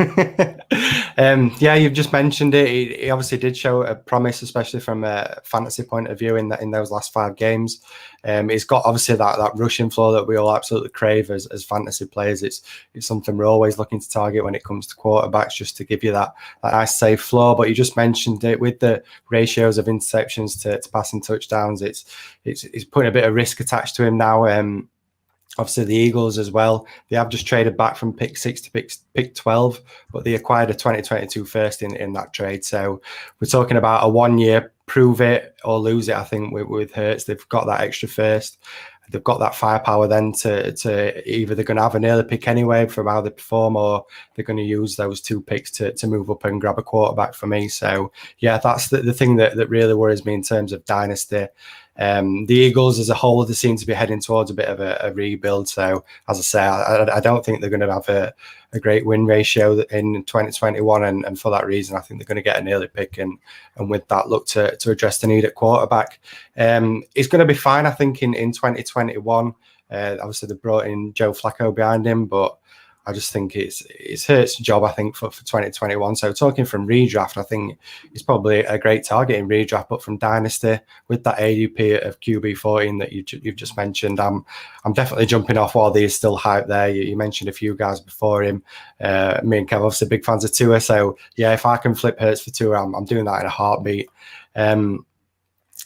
Yeah, you've just mentioned it. He obviously did show a promise, especially from a fantasy point of view in those last 5 games. He's got obviously that rushing floor that we all absolutely crave as fantasy players. It's something we're always looking to target when it comes to quarterbacks, just to give you that nice safe floor. But you just mentioned it with the ratios of interceptions to passing touchdowns. It's putting a bit of risk attached to him now. Obviously, the Eagles as well. They have just traded back from pick 6 to pick 12, but they acquired a 2022 first in that trade. So we're talking about a 1-year prove it or lose it, I think, with Hurts. They've got that extra first. They've got that firepower then to either they're going to have an early pick anyway from how they perform, or they're going to use those 2 picks to move up and grab a quarterback for me. So, yeah, that's the thing that really worries me in terms of dynasty. The Eagles as a whole, they seem to be heading towards a bit of a rebuild. So, as I say, I don't think they're going to have a great win ratio in 2021. And for that reason, I think they're going to get an early pick and with that, look to address the need at quarterback. It's going to be fine, I think, in 2021. Obviously, they brought in Joe Flacco behind him, but I just think it's Hurts' job, I think, for 2021. So talking from redraft, I think it's probably a great target in redraft, but from dynasty with that ADP of QB 14 that you've just mentioned, I'm definitely jumping off while there's still hype there. You mentioned a few guys before him. Me and Kev, obviously big fans of Tua. So yeah, if I can flip Hurts for Tua, I'm doing that in a heartbeat.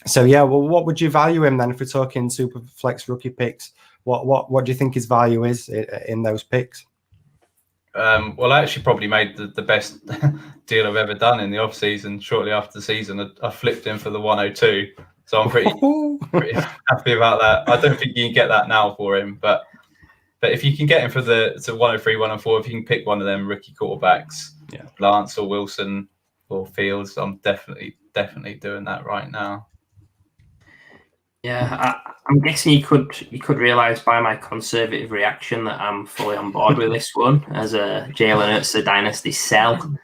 So yeah, well, what would you value him then if we're talking super flex rookie picks? What do you think his value is in those picks? Well, I actually probably made the best deal I've ever done in the off season. Shortly after the season, I flipped him for the 102, so I'm pretty happy about that. I don't think you can get that now for him, but if you can get him for the 103, 104, if you can pick one of them rookie quarterbacks, Lance or Wilson or Fields, I'm definitely doing that right now. Yeah, I'm guessing you could realise by my conservative reaction that I'm fully on board with this one as a Jalen Hurts the dynasty sell.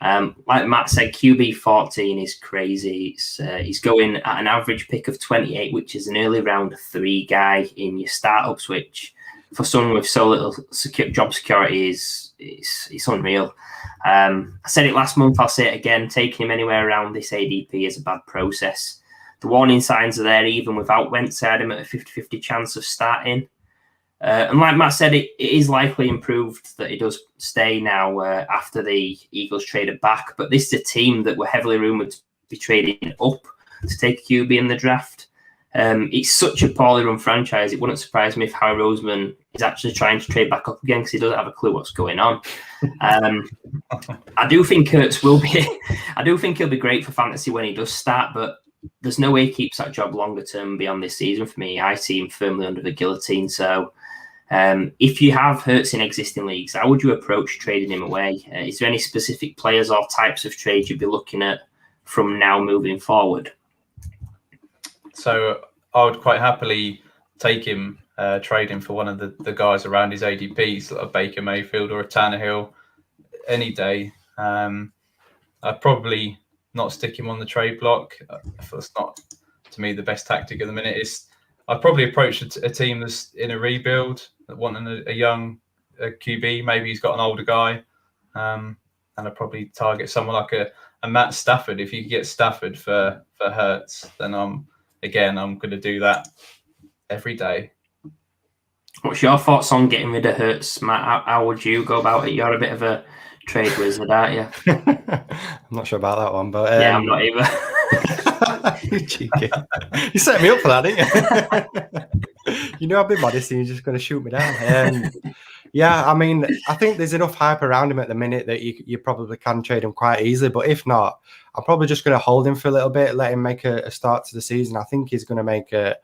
Like Matt said, QB 14 is crazy. He's going at an average pick of 28, which is an early round 3 guy in your startups, which for someone with so little job security it's unreal. I said it last month, I'll say it again. Taking him anywhere around this ADP is a bad process. The warning signs are there even without Wentz. I had him at a 50-50 chance of starting. And like Matt said, it is likely improved that he does stay now after the Eagles traded back. But this is a team that were heavily rumoured to be trading up to take a QB in the draft. It's such a poorly run franchise. It wouldn't surprise me if Howie Roseman is actually trying to trade back up again because he doesn't have a clue what's going on. I do think Hurts will be. I do think he'll be great for fantasy when he does start, but there's no way he keeps that job longer term beyond this season for me. I see him firmly under the guillotine. So if you have Hurts in existing leagues, how would you approach trading him away? Is there any specific players or types of trades you'd be looking at from now moving forward? So I would quite happily take him, trade him for one of the guys around his ADPs, like a Baker Mayfield or a Tannehill, any day. I'd probably not stick him on the trade block. That's not, to me, the best tactic at the minute. I'd probably approach a team that's in a rebuild, that wanting a young QB. Maybe he's got an older guy. And I'd probably target someone like a Matt Stafford. If you could get Stafford for Hurts, then I'm going to do that every day. What's your thoughts on getting rid of Hurts, Matt? How would you go about it? You're a bit of a trade wizard, aren't you? I'm not sure about that one, but yeah, I'm not either. You cheeky. You set me up for that, didn't you? You know I've been modest and you're just going to shoot me down. Yeah, I mean, I think there's enough hype around him at the minute that you probably can trade him quite easily. But if not, I'm probably just going to hold him for a little bit, let him make a start to the season. I think he's going to make a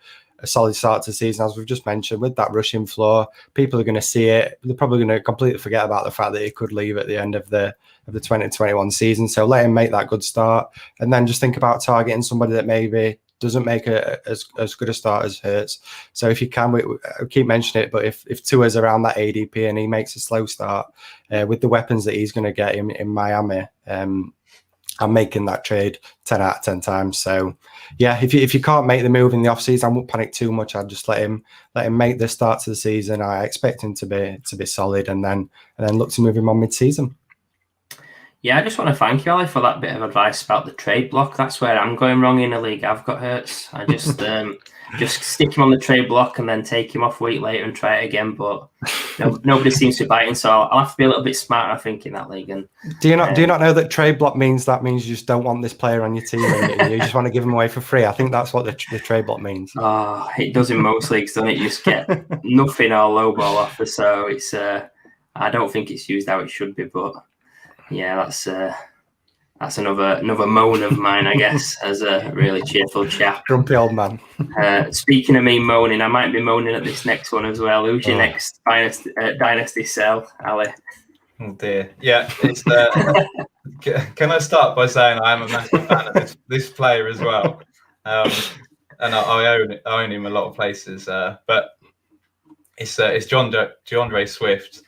solid start to the season, as we've just mentioned, with that rushing floor. People are going to see it. They're probably going to completely forget about the fact that he could leave at the end of the 2021 season. So let him make that good start, and then just think about targeting somebody that maybe doesn't make as good a start as Hurts. So if you can, we keep mentioning it, but if Tua's around that ADP and he makes a slow start with the weapons that he's going to get in Miami, I'm making that trade 10 out of 10 times. So yeah, if you can't make the move in the offseason, I won't panic too much. I'd just let him make the start to the season. I expect him to be solid, and then look to move him on mid-season. Yeah, I just want to thank you, Ali, for that bit of advice about the trade block. That's where I'm going wrong in the league I've got Hurts. I just just stick him on the trade block and then take him off a week later and try it again. But nobody seems to be biting, so I'll have to be a little bit smarter, I think, in that league. And do you not know that trade block means you just don't want this player on your team and you just want to give him away for free? I think that's what the trade block means. Oh, it does in most leagues, doesn't it? You just get nothing or low ball offer. So it's I don't think it's used how it should be, but. Yeah, that's another moan of mine, I guess, as a really cheerful chap. Grumpy old man. Speaking of me moaning, I might be moaning at this next one as well. Who's your next dynasty sell, Ali? Oh dear. Yeah, it's can I start by saying I am a massive fan of this player as well, and I own him a lot of places, but it's Deandre Swift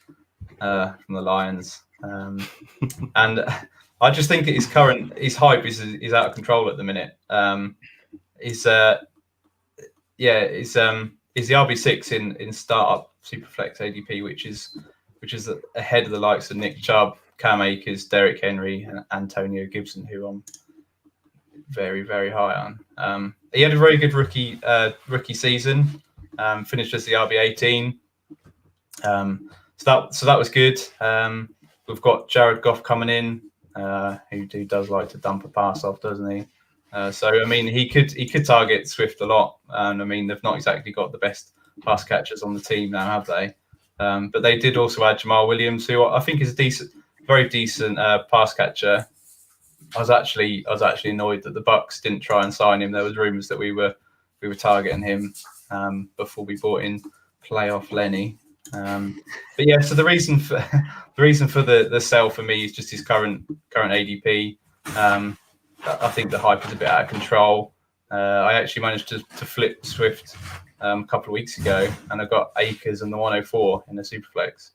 from the Lions. And I just think that his hype is out of control at the minute. He's the RB6 in startup Superflex ADP, which is ahead of the likes of Nick Chubb, Cam Akers, Derrick Henry, and Antonio Gibson, who I'm very, very high on. He had a very good rookie season. Finished as the RB18. So that was good. We've got Jared Goff coming in, who does like to dump a pass off, doesn't he? So I mean, he could target Swift a lot, and I mean they've not exactly got the best pass catchers on the team now, have they? But they did also add Jamal Williams, who I think is a very decent pass catcher. I was actually annoyed that the Bucks didn't try and sign him. There was rumours that we were targeting him before we bought in playoff Lenny. But yeah, so the reason for the sell for me is just his current ADP. I think the hype is a bit out of control. I actually managed to flip Swift a couple of weeks ago, and I got Akers and the 104 in the Superflex,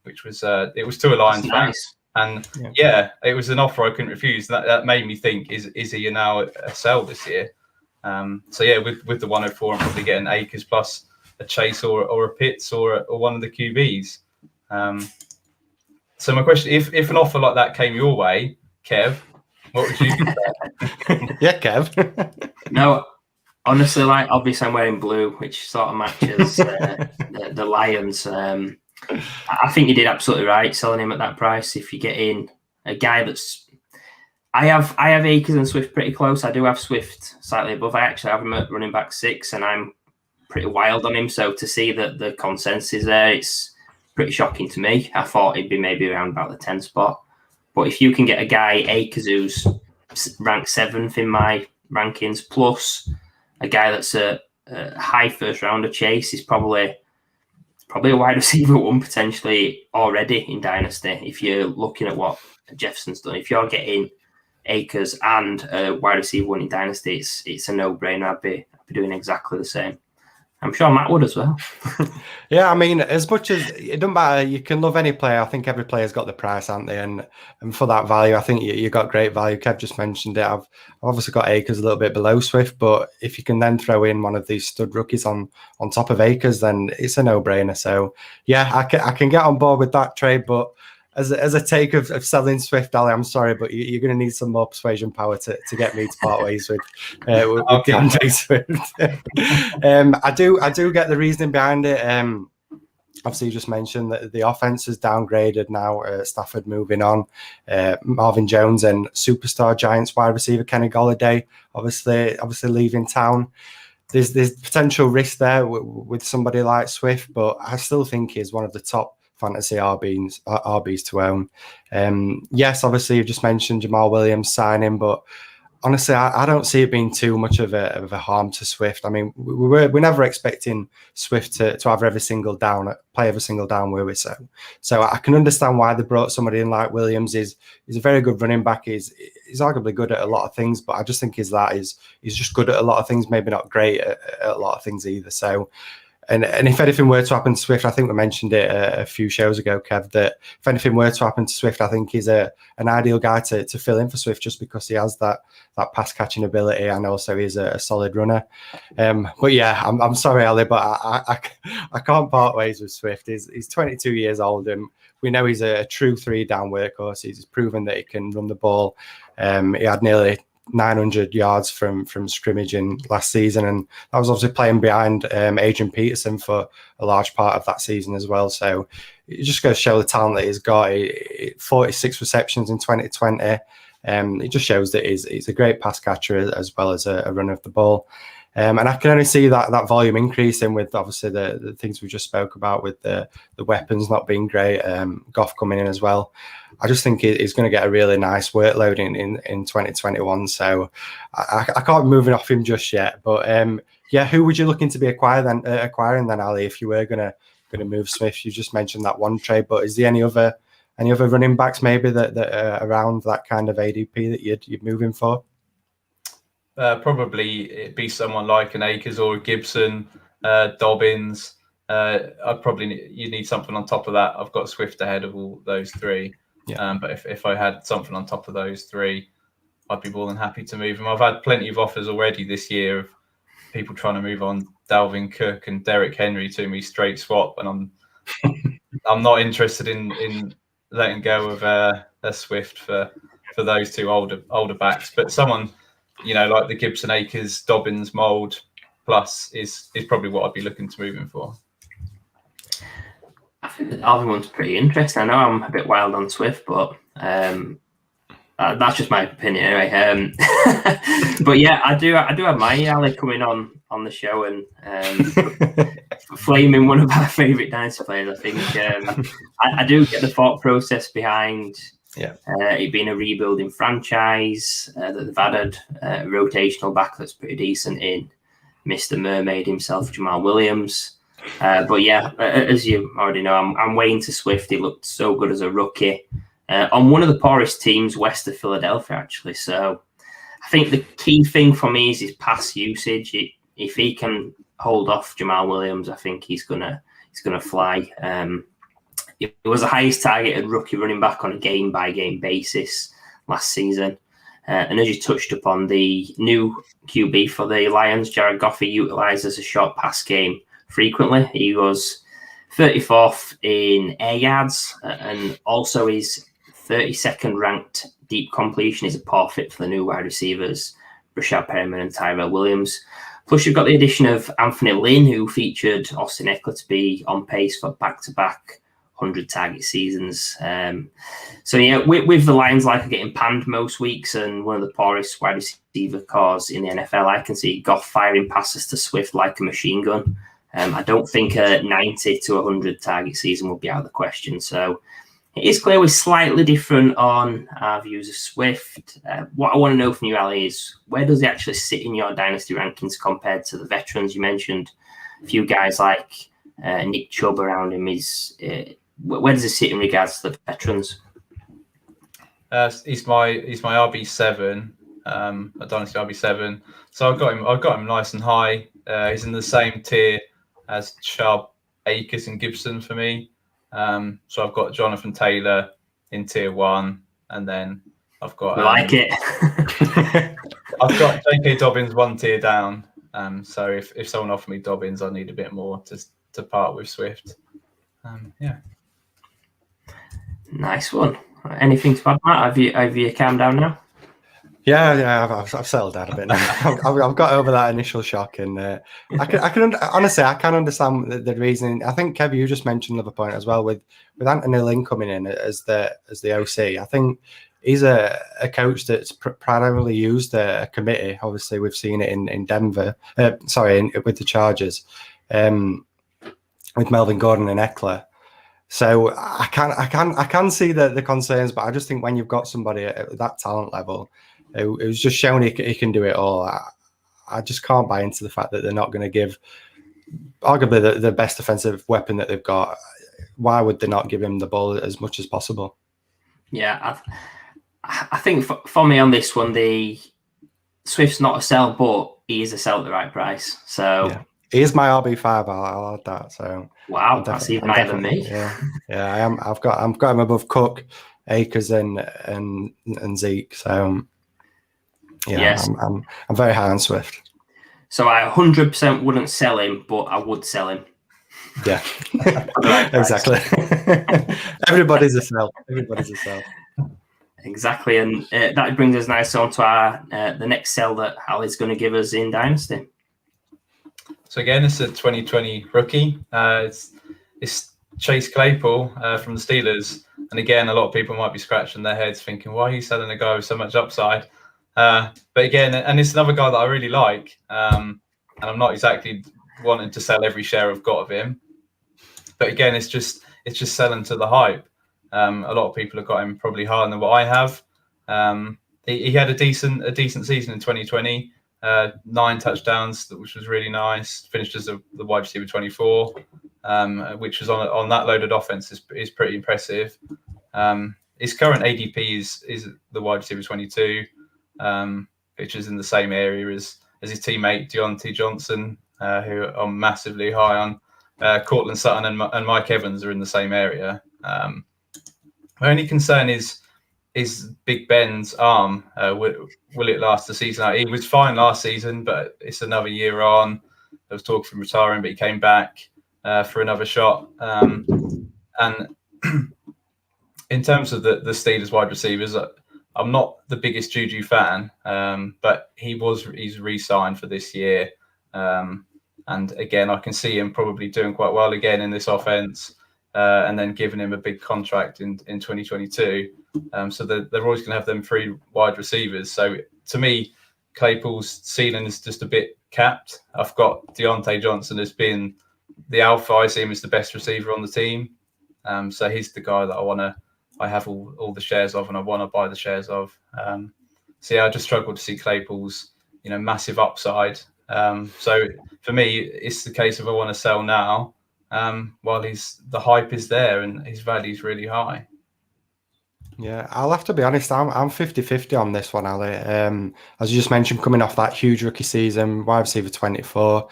which was it was to a Lions fan, and yeah, it was an offer I couldn't refuse. That made me think: is he now a sell this year? So yeah, with the 104, I'm probably getting Akers plus a Chase or a Pitts or one of the QBs. So my question: if an offer like that came your way, Kev, what would you do? Yeah, Kev. No, honestly, like obviously I'm wearing blue, which sort of matches the Lions. I think you did absolutely right selling him at that price. If you get in a guy that's, I have Akers and Swift pretty close. I do have Swift slightly above. I actually have him at running back 6, and I'm pretty wild on him. So to see that the consensus there, it's pretty shocking to me. I thought he'd be maybe around about the 10 spot. But if you can get a guy, Akers, who's ranked 7th in my rankings, plus a guy that's a high first rounder, Chase is probably a wide receiver 1 potentially already in Dynasty. If you're looking at what Jefferson's done, if you're getting Akers and a wide receiver 1 in Dynasty, it's a no-brainer. I'd be doing exactly the same. I'm sure Matt would as well. Yeah, I mean, as much as it doesn't matter, you can love any player. I think every player's got the price, haven't they? And for that value, I think you got great value. Kev just mentioned it. I've obviously got Akers a little bit below Swift, but if you can then throw in one of these stud rookies on top of Akers, then it's a no-brainer. So yeah, I can get on board with that trade, but as a take of selling Swift, Ali, I'm sorry, but you're going to need some more persuasion power to get me to part ways with Deontay Swift. I do get the reasoning behind it. Obviously, you just mentioned that the offense is downgraded now. Stafford moving on, Marvin Jones and superstar Giants wide receiver Kenny Golladay obviously leaving town. There's potential risk there with somebody like Swift, but I still think he's one of the top fantasy RBs to own. Yes, obviously you just mentioned Jamal Williams signing, but honestly, I don't see it being too much of a harm to Swift. I mean, we're never expecting Swift to have play every single down, were we? So I can understand why they brought somebody in like Williams. He's a very good running back. He's arguably good at a lot of things, but I just think he's just good at a lot of things, maybe not great at a lot of things either. So And if anything were to happen to Swift, I think we mentioned it a few shows ago, Kev, that if anything were to happen to Swift, I think he's an ideal guy to fill in for Swift just because he has that pass catching ability and also he's a solid runner. But yeah, I'm sorry, Ali, but I can't part ways with Swift. He's 22 years old and we know he's a true 3-down workhorse. He's proven that he can run the ball. He had nearly 900 yards from scrimmaging last season, and that was obviously playing behind Adrian Peterson for a large part of that season as well. So it just goes to show the talent that he's got. 46 receptions in 2020. It just shows that he's a great pass catcher as well as a runner of the ball. And I can only see that volume increasing with obviously the things we just spoke about with the weapons not being great, Goff coming in as well. I just think he's going to get a really nice workload in 2021. So I can't be moving off him just yet. But yeah, who would you looking to be acquiring then, Ali, if you were going to move Swift? You just mentioned that one trade, but is there any other running backs maybe that are around that kind of ADP that you'd move him for? Probably it'd be someone like an Akers or a Gibson, Dobbins. You need something on top of that. I've got Swift ahead of all those three. Yeah. But if I had something on top of those three, I'd be more than happy to move him. I've had plenty of offers already this year of people trying to move on Dalvin Cook and Derrick Henry to me straight swap, and I'm not interested in letting go of a Swift for those two older backs. But someone, like the Gibson, Akers, Dobbins mold plus is probably what I'd be looking to move him for. I think the Dalvin one's pretty interesting. I know I'm a bit wild on Swift, but that's just my opinion anyway. But yeah, I do have my Ali coming on the show and flaming one of our favourite Dynasty players. I think I do get the thought process behind it being a rebuilding franchise, that they've added a rotational back that's pretty decent in Mr. Mermaid himself, Jamal Williams. But yeah, as you already know, I'm way into Swift. He looked so good as a rookie on one of the poorest teams west of Philadelphia, actually. So I think the key thing for me is his pass usage. If he can hold off Jamal Williams, I think he's gonna fly. It was the highest targeted rookie running back on a game-by-game basis last season. And as you touched upon, the new QB for the Lions, Jared Goff, utilises a short pass game frequently. He was 34th in air yards and also his 32nd ranked deep completion is a poor fit for the new wide receivers, Rashad Perriman and Tyrell Williams. Plus, you've got the addition of Anthony Lynn, who featured Austin Eckler to be on pace for back-to-back 100 target seasons. So yeah, with the Lions getting panned most weeks and one of the poorest wide receiver cores in the NFL, I can see Goff firing passes to Swift like a machine gun. I don't think a 90 to 100 target season will be out of the question. So it is clear we're slightly different on our views of Swift. What I want to know from you, Ali, is where does he actually sit in your dynasty rankings compared to the veterans? You mentioned a few guys like Nick Chubb around him. Where does he sit in regards to the veterans? He's my RB7, a dynasty RB7. So I've got him nice and high. He's in the same tier as Chubb, Akers, and Gibson for me. So I've got Jonathan Taylor in tier 1, and then I've got I've got J.K. Dobbins 1 tier down. So if someone offered me Dobbins, I need a bit more to part with Swift. Yeah. Nice one. Anything to add, Matt? Have you calmed down now? Yeah, I've settled down a bit now. I've got over that initial shock, and I can honestly understand the reasoning. I think Kev, you just mentioned another point as well with Anthony Lynn coming in as the OC. I think he's a coach that's primarily used a committee. Obviously, we've seen it in Denver. With the Chargers, with Melvin Gordon and Eckler. So I can see the concerns, but I just think when you've got somebody at that talent level who's just shown he can do it all, I just can't buy into the fact that they're not going to give arguably the best defensive weapon that they've got. Why would they not give him the ball as much as possible? Yeah, I think for me on this one, the Swift's not a sell, but he is a sell at the right price. So He is my RB5. I'll add that. So wow, that's even higher than me. Yeah, I am. I've got him above Cook, Akers, and Zeke. So Yes. I'm very high on Swift. So I 100% wouldn't sell him, but I would sell him. Yeah, exactly. Everybody's a sell. Exactly, and that brings us nicely on to our the next sell that Ali's going to give us in Dynasty. So again, it's a 2020 rookie. It's Chase Claypool from the Steelers. And again, a lot of people might be scratching their heads thinking, why are you selling a guy with so much upside? But again, and it's another guy that I really like. And I'm not exactly wanting to sell every share I've got of him. But again, it's just selling to the hype. A lot of people have got him probably higher than what I have. He had a decent season in 2020. 9 touchdowns, which was really nice. Finished as the wide receiver 24, which was on that loaded offense is pretty impressive. His current ADP is the wide receiver 22, which is in the same area as his teammate Deontay Johnson, who I'm massively high on. Cortland Sutton and Mike Evans are in the same area. My only concern is Big Ben's arm. Will it last the season? He was fine last season, but it's another year on. There was talk from retiring, but he came back for another shot. And in terms of the Steelers wide receivers, I'm not the biggest Juju fan, but he's re-signed for this year. And again, I can see him probably doing quite well again in this offense, and then giving him a big contract in 2022. So they're always going to have them 3 wide receivers. So to me, Claypool's ceiling is just a bit capped. I've got Deontay Johnson as being the alpha. I see him as the best receiver on the team. So he's the guy that I have all the shares of, and I want to buy the shares of. So yeah, I just struggle to see Claypool's massive upside. So for me, it's the case of I want to sell now while the hype is there and his value is really high. Yeah, I'll have to be honest. I'm 50-50 on this one, Ali. As you just mentioned, coming off that huge rookie season, wide receiver 24,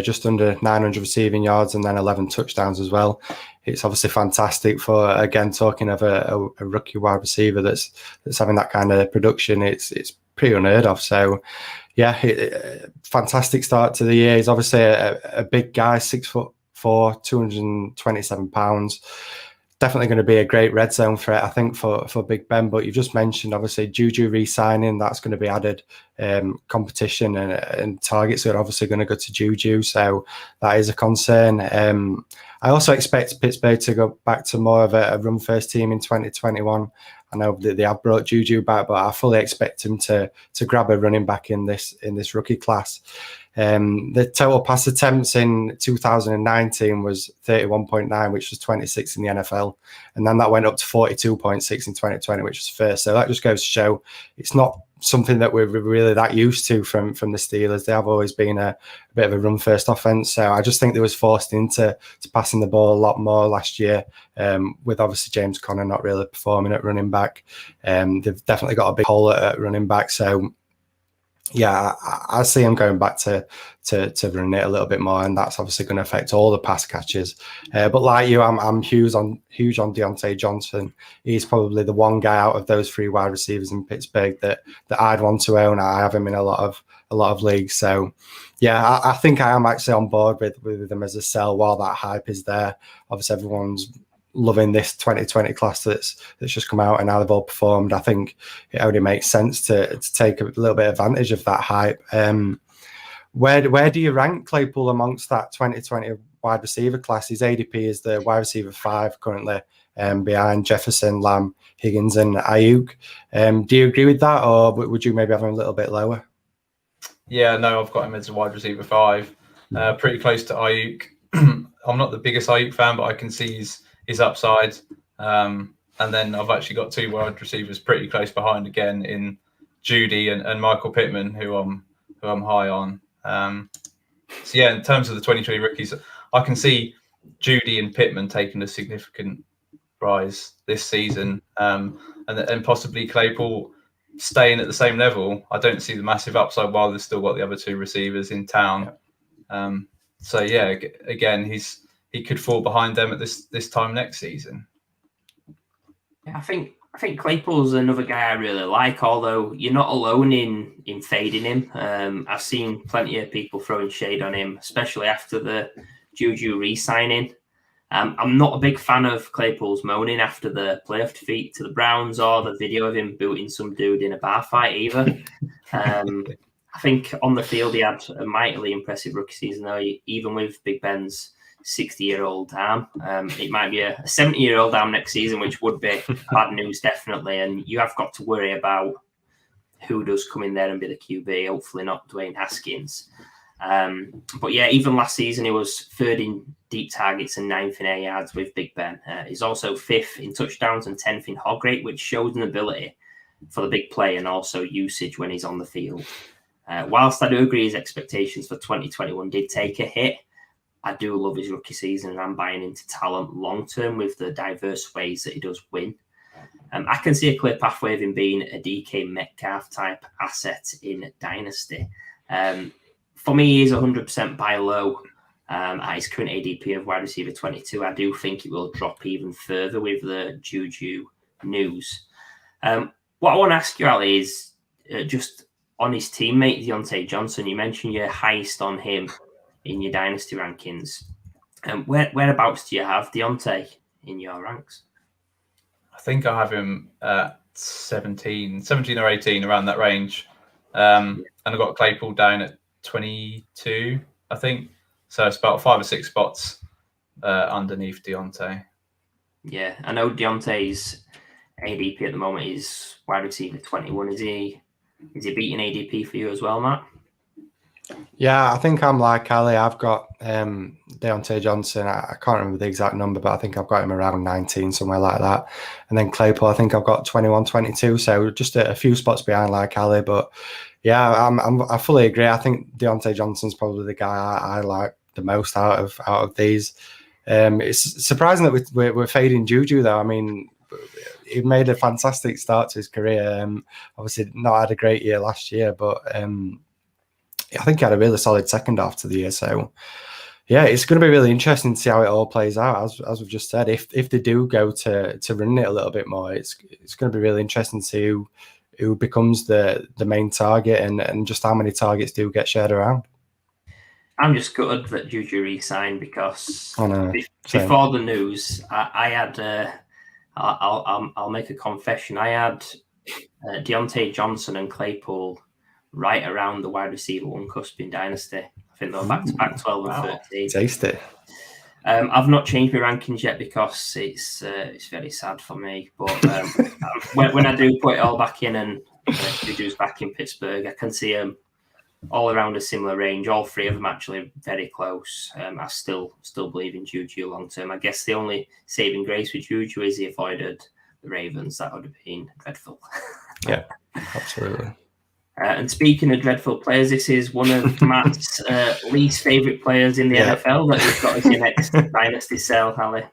just under 900 receiving yards and then 11 touchdowns as well. It's obviously fantastic for, again, talking of a rookie wide receiver that's having that kind of production. It's pretty unheard of. So, yeah, fantastic start to the year. He's obviously a big guy, 6'4", 227 pounds. Definitely going to be a great red zone threat, I think, for Big Ben. But you've just mentioned, obviously, Juju re-signing. That's going to be added competition and targets are obviously going to go to Juju. So that is a concern. I also expect Pittsburgh to go back to more of a run-first team in 2021. I know that they have brought Juju back, but I fully expect him to grab a running back in this rookie class. The total pass attempts in 2019 was 31.9, which was 26 in the NFL. And then that went up to 42.6 in 2020, which was first. So that just goes to show it's not something that we're really that used to from the Steelers. They have always been a bit of a run-first offense. So I just think they was forced into passing the ball a lot more last year, with obviously James Conner not really performing at running back. They've definitely got a big hole at running back. So yeah, I see him going back to run it a little bit more, and that's obviously going to affect all the pass catches. But like you, I'm huge on Deontay Johnson. He's probably the one guy out of those 3 wide receivers in Pittsburgh that I'd want to own. I have him in a lot of leagues. So yeah, I think I am actually on board with him as a sell while that hype is there. Obviously, everyone's loving this 2020 class that's just come out and how they've all performed. I think it only makes sense to take a little bit of advantage of that hype. Where do you rank Claypool amongst that 2020 wide receiver class? His ADP is the wide receiver 5 currently, behind Jefferson, Lamb, Higgins, and Ayuk. Do you agree with that, or would you maybe have him a little bit lower? Yeah, no, I've got him as a wide receiver 5, pretty close to Ayuk. I'm not the biggest Ayuk fan, but I can see his upside. And then I've actually got 2 wide receivers pretty close behind again in Judy and Michael Pittman, who I'm high on. So yeah, in terms of the 2020 rookies, I can see Judy and Pittman taking a significant rise this season, and possibly Claypool staying at the same level. I don't see the massive upside while they've still got the other 2 receivers in town. So yeah, again, he could fall behind them at this time next season. I think Claypool's another guy I really like, although you're not alone in fading him. I've seen plenty of people throwing shade on him, especially after the Juju re-signing. I'm not a big fan of Claypool's moaning after the playoff defeat to the Browns or the video of him booting some dude in a bar fight either. I think on the field he had a mightily impressive rookie season, though, even with Big Ben's 60-year-old arm. It might be a 70-year-old arm next season, which would be bad news, definitely. And you have got to worry about who does come in there and be the QB. Hopefully not Dwayne Haskins. But yeah, even last season, he was third in deep targets and 9th in air yards with Big Ben. He's also 5th in touchdowns and 10th in hog rate, which shows an ability for the big play and also usage when he's on the field. Whilst I do agree his expectations for 2021 did take a hit, I do love his rookie season and I'm buying into talent long-term with the diverse ways that he does win. I can see a clear pathway of him being a DK Metcalf type asset in Dynasty. For me, he's 100% buy low at his current ADP of wide receiver 22. I do think it will drop even further with the Juju news. What I want to ask you, Ali, is just on his teammate, Deontay Johnson. You mentioned you're highest on him in your Dynasty rankings. Whereabouts do you have Deontay in your ranks? I think I have him at 17 or 18, around that range. And I've got Claypool down at 22, I think. So it's about 5 or 6 spots underneath Deontay. Yeah, I know Deontay's ADP at the moment is wide receiver 21. Is he beating ADP for you as well, Matt? Yeah, I think I'm like Ali. I've got Deontay Johnson. I can't remember the exact number, but I think I've got him around 19, somewhere like that. And then Claypool, I think I've got 21, 22. So just a few spots behind like Ali. But yeah, I fully agree. I think Deontay Johnson's probably the guy I like the most out of these. It's surprising that we're fading Juju, though. I mean, he made a fantastic start to his career. Obviously, not had a great year last year, but I think he had a really solid second half to the year. So, yeah, it's going to be really interesting to see how it all plays out. As we've just said, if they do go to running it a little bit more, it's going to be really interesting to see who becomes the main target and just how many targets do get shared around. I'm just gutted that Juju re-signed because before the news, I had. I'll make a confession. I had Deontay Johnson and Claypool right around the wide receiver one cusp in Dynasty. I think they were back to back 12 and 13. Tasty. I've not changed my rankings yet because it's very sad for me. But when I do put it all back in and Juju's back in Pittsburgh, I can see them all around a similar range. All three of them actually very close. I still believe in Juju long term. I guess the only saving grace with Juju is he avoided the Ravens. That would have been dreadful. Yeah, absolutely. And speaking of dreadful players, this is one of Matt's least favourite players in the NFL that we've got as your next Dynasty sell, Ali.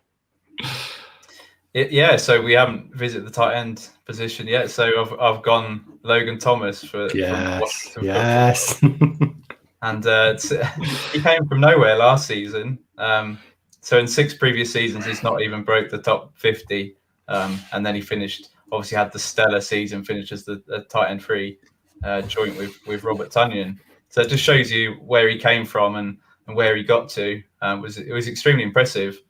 Yeah, so we haven't visited the tight end position yet. So I've gone Logan Thomas for yes. And he came from nowhere last season. So in 6 previous seasons, he's not even broke the top 50. And then he obviously had the stellar season, finished as the tight end 3 joint with Robert Tonyan. So it just shows you where he came from and where he got to. It was extremely impressive.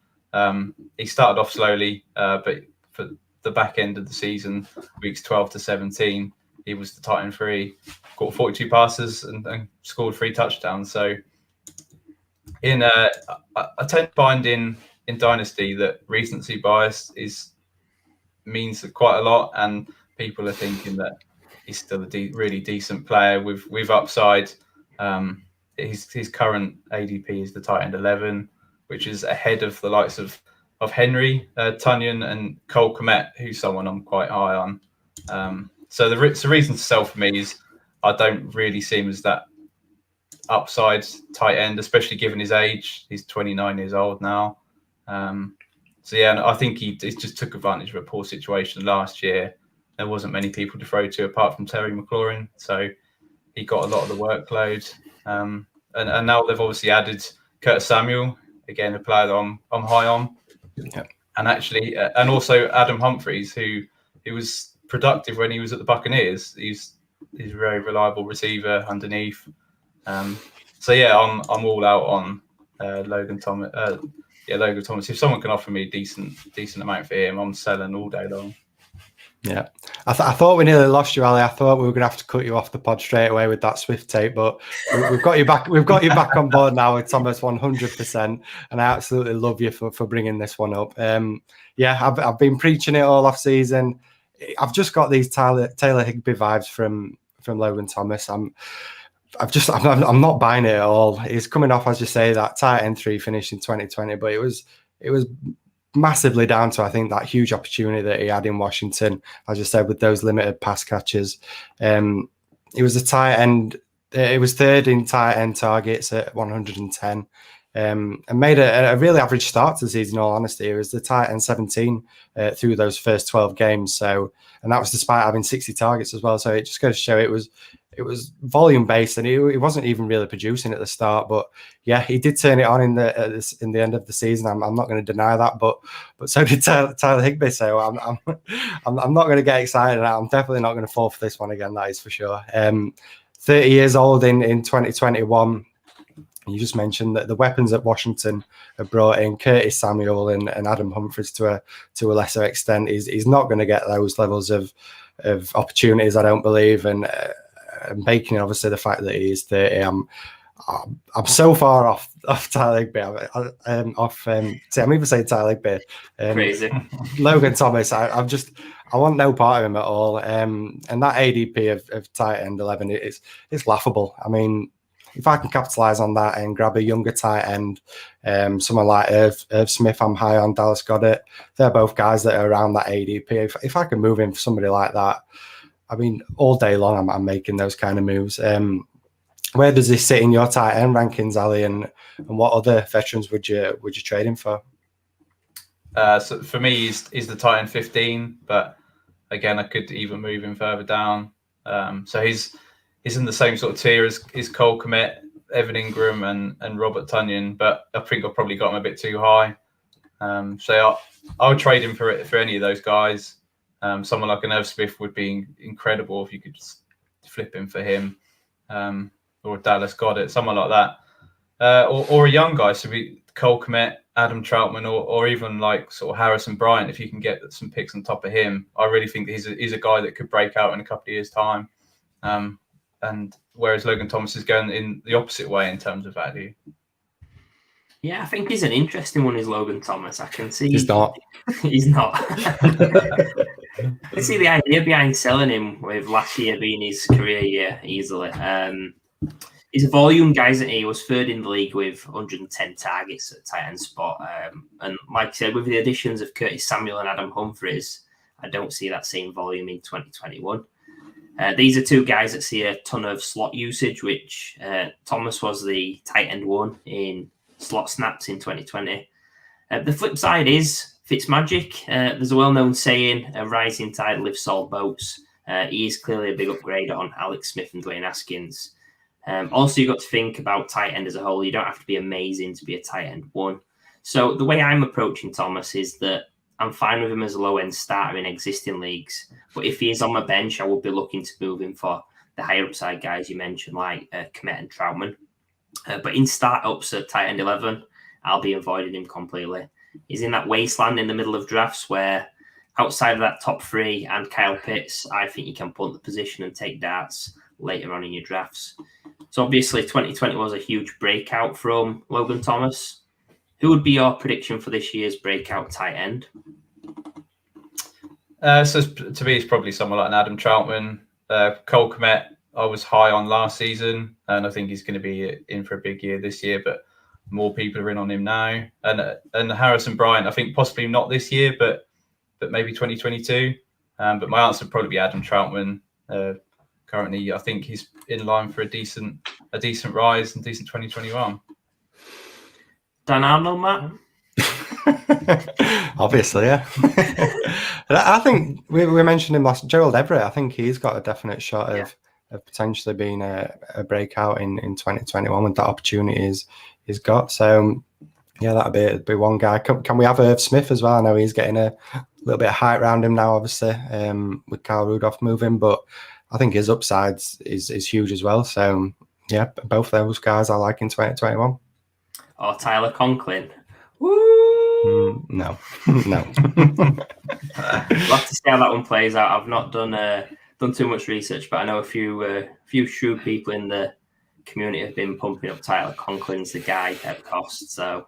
He started off slowly, but for the back end of the season, weeks 12 to 17, he was the tight end 3, caught 42 passes and scored 3 touchdowns. So I tend to find in Dynasty that recency bias means quite a lot, and people are thinking that he's still a really decent player with upside. His current ADP is the tight end 11, which is ahead of the likes of Henry, Tonyan, and Cole Kmet, who's someone I'm quite high on. So the reason to sell for me is I don't really see him as that upside tight end, especially given his age. He's 29 years old now. So yeah, I think he just took advantage of a poor situation last year. There wasn't many people to throw to apart from Terry McLaurin, so he got a lot of the workload. And now they've obviously added Curtis Samuel, again, a player that I'm high on. Yeah. And actually, and also Adam Humphries, who was productive when he was at the Buccaneers. He's a very reliable receiver underneath. So yeah, I'm all out on Logan Thomas. Logan Thomas. If someone can offer me a decent amount for him, I'm selling all day long. Yeah, I thought we nearly lost you, Ali. I thought we were going to have to cut you off the pod straight away with that Swift tape, but we've got you back. We've got you back on board now with Thomas 100%, and I absolutely love you for bringing this one up. I've been preaching it all off season. I've just got these Taylor Higbee vibes from Logan Thomas. I'm not buying it at all. He's coming off, as you say, that tight end 3 finish in 2020, but it was massively down to, I think, that huge opportunity that he had in Washington, as you said, with those limited pass catches. He was a tight end. It was third in tight end targets at 110, and made a really average start to the season. In all honesty, it was the tight end 17 through those first 12 games. So, and that was despite having 60 targets as well. So it just goes to show it was volume based, and he wasn't even really producing at the start. But yeah, he did turn it on in the end of the season. I'm not going to deny that. But so did Tyler Higbee. So I'm not going to get excited. I'm definitely not going to fall for this one again. That is for sure. 30 years old in 2021. You just mentioned that the weapons at Washington have brought in Curtis Samuel and Adam Humphries to a lesser extent. He's not going to get those levels of opportunities, I don't believe, and making obviously the fact that he is 30. I'm so far off Tyler Higbee. I'm even saying Tyler Higbee. Crazy. Logan Thomas. I want no part of him at all. And that ADP of tight end 11 is laughable. I mean, if I can capitalize on that and grab a younger tight end, someone like Irv Smith, I'm high on, Dallas Goedert. They're both guys that are around that ADP. If I can move in for somebody like that, I mean, all day long, I'm making those kind of moves. Where does this sit in your tight end rankings, Ali? And what other veterans would you trade him for? So for me, he's the tight end 15, but again, I could even move him further down. So he's in the same sort of tier as Cole Kmet, Evan Ingram, and Robert Tonyan, but I think I've probably got him a bit too high. So I'll trade him for any of those guys. Someone like an Irv Smith would be incredible if you could just flip him for him, or Dallas Goedert, someone like that, or a young guy. So be Cole Kmet, Adam Troutman, or even like sort of Harrison Bryant. If you can get some picks on top of him, I really think he's a guy that could break out in a couple of years' time. And whereas Logan Thomas is going in the opposite way in terms of value. Yeah, I think he's an interesting one, is Logan Thomas. I can see he's not. He's not. I see the idea behind selling him, with last year being his career year easily. He's a volume guy, isn't he? He was third in the league with 110 targets at tight end spot. And like I said, with the additions of Curtis Samuel and Adam Humphries, I don't see that same volume in 2021. These are two guys that see a ton of slot usage, which Thomas was the tight end 1 in slot snaps in 2020. The flip side is Fitzmagic. There's a well-known saying, a rising tide lifts all boats. He is clearly a big upgrade on Alex Smith and Dwayne Haskins. Also, you've got to think about tight end as a whole. You don't have to be amazing to be a tight end 1. So the way I'm approaching Thomas is that I'm fine with him as a low-end starter in existing leagues. But if he is on my bench, I will be looking to move him for the higher upside guys you mentioned, like Kmet and Troutman. But in startups at tight end 11, I'll be avoiding him completely. He's in that wasteland in the middle of drafts where, outside of that top 3 and Kyle Pitts, I think you can punt the position and take darts later on in your drafts. So obviously 2020 was a huge breakout from Logan Thomas. Who would be your prediction for this year's breakout tight end? So to me, it's probably someone like an Adam Troutman. Cole Kmet, I was high on last season, and I think he's going to be in for a big year this year, but more people are in on him now. And Harrison Bryant, I think possibly not this year, but maybe 2022. But my answer would probably be Adam Troutman. Currently, I think he's in line for a decent rise in decent 2021. Dan Arnold, Matt? Obviously, yeah. I think we mentioned him last. Gerald Everett, I think he's got a definite shot of potentially being a breakout in 2021 when that opportunity is he's got. So yeah, that'd be one guy. Can we have Irv Smith as well? I know he's getting a little bit of hype around him now, obviously, with Kyle Rudolph moving, but I think his upside is huge as well. So yeah, both those guys I like in 2021. Or Tyler Conklin. Woo! No. We'll have to see how that one plays out. I've not done too much research, but I know a few shrewd people in the community have been pumping up Tyler Conklin's the guy at cost. So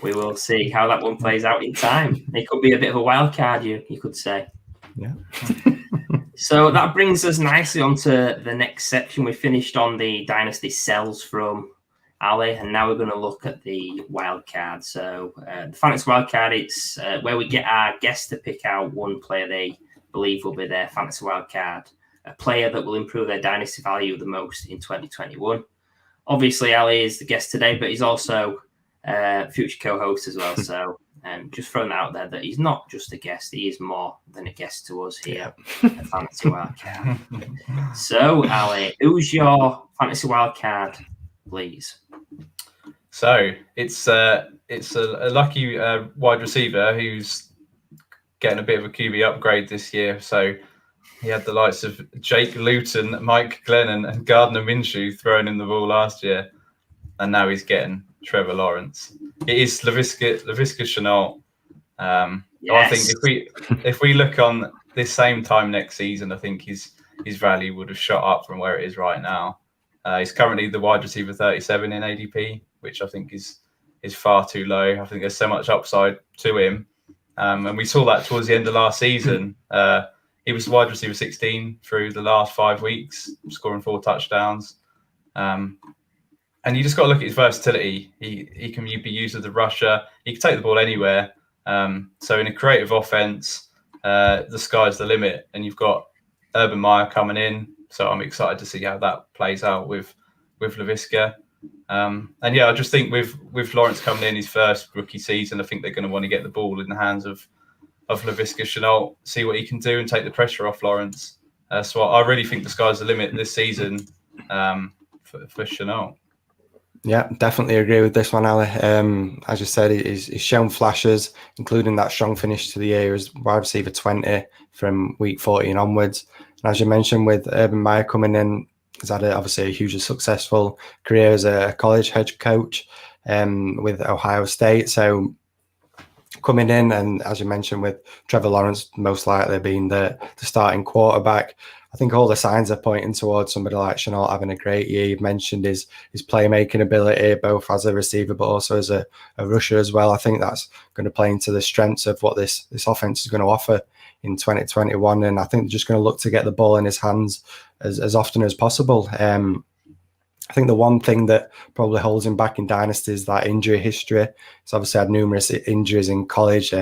we will see how that one plays out in time. It could be a bit of a wild card, you could say. Yeah. So that brings us nicely onto the next section. We finished on the Dynasty sells from Ali, and now we're going to look at the wild card. So the fantasy wild card, it's where we get our guests to pick out one player they believe will be their fantasy wild card, a player that will improve their dynasty value the most in 2021. Obviously, Ali is the guest today, but he's also future co-host as well. So just throwing that out there that he's not just a guest, he is more than a guest to us here at Fantasy Wildcard. So, Ali, who's your fantasy wildcard, please? So it's a lucky wide receiver who's getting a bit of a QB upgrade this year. So he had the likes of Jake Luton, Mike Glennon, and Gardner Minshew throwing in the ball last year, and now he's getting Trevor Lawrence. It is Laviska Shenault. I think if we look on this same time next season, I think his value would have shot up from where it is right now. He's currently the wide receiver 37 in ADP, which I think is far too low. I think there's so much upside to him. And we saw that towards the end of last season. He was wide receiver 16 through the last 5 weeks, scoring 4 touchdowns. And you just got to look at his versatility. He can be used as a rusher. He can take the ball anywhere. So in a creative offense, the sky's the limit. And you've got Urban Meyer coming in. So I'm excited to see how that plays out with Laviska. And yeah, I just think with Lawrence coming in his first rookie season, I think they're going to want to get the ball in the hands of Laviska Shenault, see what he can do and take the pressure off Lawrence. So I really think the sky's the limit this season for Shenault. Yeah, definitely agree with this one, Ali. As you said, he's shown flashes, including that strong finish to the year as wide receiver 20 from week 14 onwards. And as you mentioned, with Urban Meyer coming in, he's had obviously a hugely successful career as a college head coach with Ohio State. So coming in, and as you mentioned, with Trevor Lawrence most likely being the starting quarterback, I think all the signs are pointing towards somebody like Shenault having a great year. You've mentioned his playmaking ability, both as a receiver but also as a rusher as well. I think that's going to play into the strengths of what this offense is going to offer in 2021. And I think they're just going to look to get the ball in his hands as often as possible. I think the one thing that probably holds him back in Dynasty is that injury history. He's obviously had numerous injuries in college,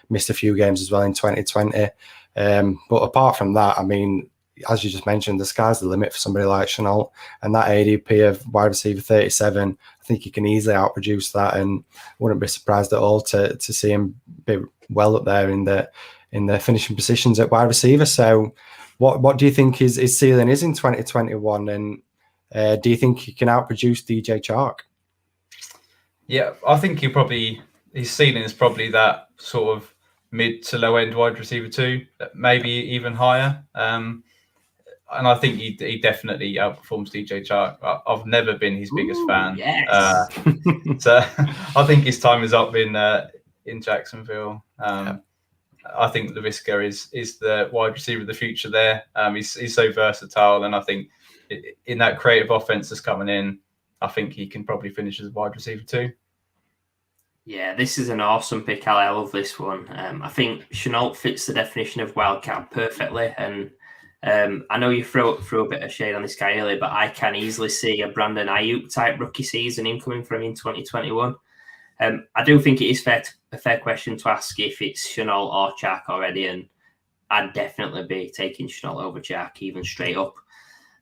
missed a few games as well in 2020. But apart from that, I mean, as you just mentioned, the sky's the limit for somebody like Shenault, and that ADP of wide receiver 37, I think he can easily outproduce that, and wouldn't be surprised at all to see him be well up there in the finishing positions at wide receiver. So what do you think his ceiling is in 2021, and do you think he can outproduce DJ Chark? Yeah, I think his ceiling is probably that sort of mid to low end wide receiver 2, maybe even higher. And I think he definitely outperforms DJ Chark. I've never been his biggest fan. Yes. So I think his time is up in Jacksonville. I think Laviska is the wide receiver of the future there. He's so versatile, and I think in that creative offense that's coming in, I think he can probably finish as a wide receiver 2. Yeah, this is an awesome pick, Ali. I love this one. I think Shenault fits the definition of wildcard perfectly, and I know you threw a bit of shade on this guy earlier, but I can easily see a Brandon Ayuk type rookie season incoming from him in 2021. I do think it is a fair question to ask if it's Shenault or Chark already, and I'd definitely be taking Shenault over Chark, even straight up.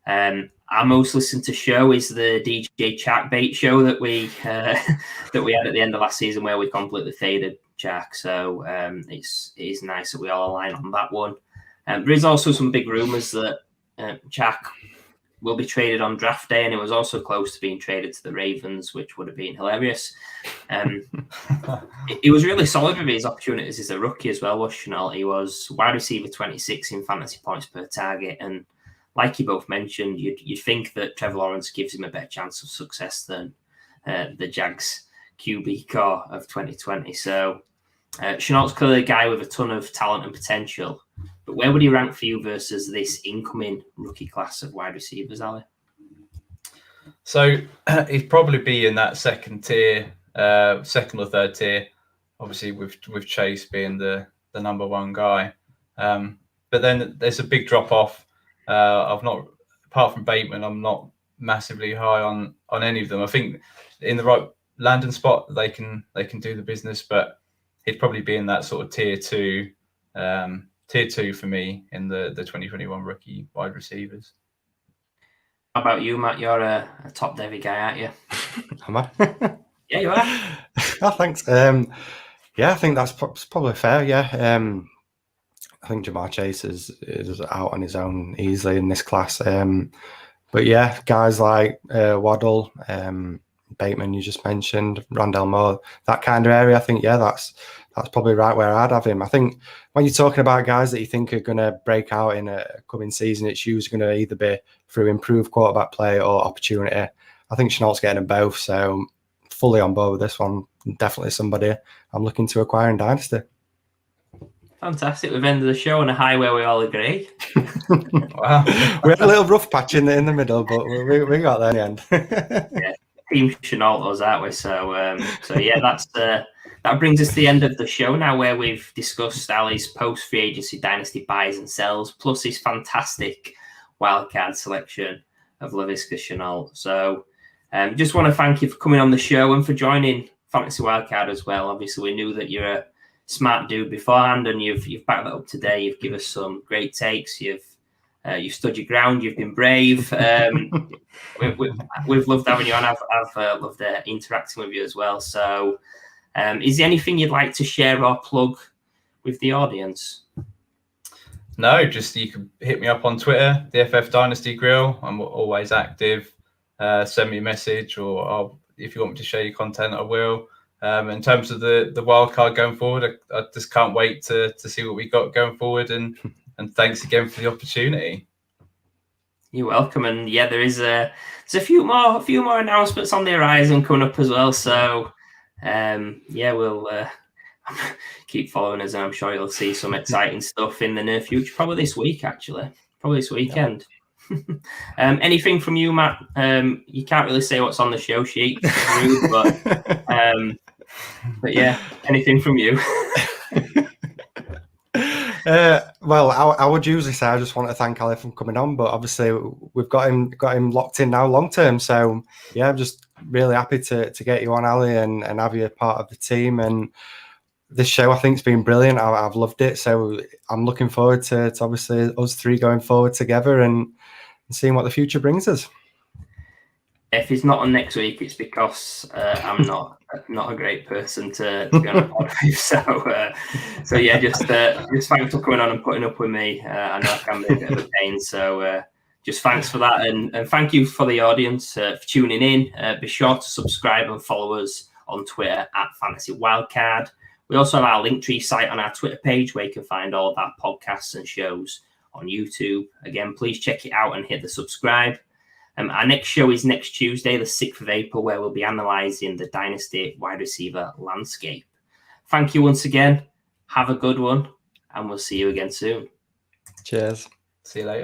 Our most listened to show is the DJ Chark bait show that we had at the end of last season, where we completely faded Chark. So it is nice that we all align on that one. There is also some big rumours that Chark will be traded on draft day, and it was also close to being traded to the Ravens, which would have been hilarious. He was really solid with his opportunities as a rookie as well, was Shenault. He was wide receiver 26 in fantasy points per target, and like you both mentioned, you'd think that Trevor Lawrence gives him a better chance of success than the Jags QB core of 2020. So Chenault's clearly a guy with a ton of talent and potential, but where would he rank for you versus this incoming rookie class of wide receivers, Ali? So he'd probably be in that second tier, second or third tier, obviously with Chase being the number one guy. But then there's a big drop off. I've not, apart from Bateman, I'm not massively high on any of them. I think in the right landing spot they can do the business, but he'd probably be in that sort of tier two for me in the 2021 rookie wide receivers. How about you, Matt? You're a top Devy guy, aren't you? Am I? Yeah, you are. Oh, thanks. Yeah, I think that's probably fair. Yeah. I think Jamar Chase is out on his own easily in this class. But yeah, guys like Waddle, Bateman, you just mentioned, Rondale Moore, that kind of area, I think, yeah, that's probably right where I'd have him. I think when you're talking about guys that you think are going to break out in a coming season, it's usually going to either be through improved quarterback play or opportunity. I think Chenault's getting them both, so fully on board with this one. Definitely somebody I'm looking to acquire in Dynasty. Fantastic. We've ended the show on a high where we all agree. Wow. We had a little rough patch in the middle, but we got there in the end. Yeah, Team Chenault those, aren't we? So yeah, that brings us to the end of the show now, where we've discussed Ali's post-free agency dynasty buys and sells, plus his fantastic wildcard selection of Laviska Shenault. So just want to thank you for coming on the show and for joining Fantasy Wildcard as well. Obviously, we knew that you're a smart dude beforehand, and you've backed that up today. You've given us some great takes. You've stood your ground. You've been brave. We've loved having you on. I've loved interacting with you as well. So, is there anything you'd like to share or plug with the audience? No, just you can hit me up on Twitter, the FF Dynasty Grill. I'm always active. Send me a message, or if you want me to share your content, I will. In terms of the wild card going forward, I just can't wait to see what we got going forward, and thanks again for the opportunity. You're welcome. And yeah, there's a few more announcements on the horizon coming up as well. So yeah, we'll keep following us, and I'm sure you'll see some exciting stuff in the near future. Probably this week, actually. Probably this weekend. Yeah. Anything from you, Matt? You can't really say what's on the show sheet, but yeah, anything from you? Well, I would usually say I just want to thank Ali for coming on, but obviously we've got him locked in now long term. So yeah, I'm just really happy to get you on, Ali, and have you a part of the team. And this show, I think, has been brilliant. I've loved it. So I'm looking forward to obviously us three going forward together and seeing what the future brings us. If it's not on next week, it's because I'm not a great person to be on a pod with. So yeah, just thanks for coming on and putting up with me. I know I can be a bit of a pain, so just thanks for that, and thank you for the audience for tuning in. Be sure to subscribe and follow us on Twitter at Fantasy Wildcard. We also have our Linktree site on our Twitter page, where you can find all of our podcasts and shows on YouTube. Again, please check it out and hit the subscribe. Our next show is next Tuesday, the 6th of April, where we'll be analysing the Dynasty wide receiver landscape. Thank you once again. Have a good one, and we'll see you again soon. Cheers. See you later.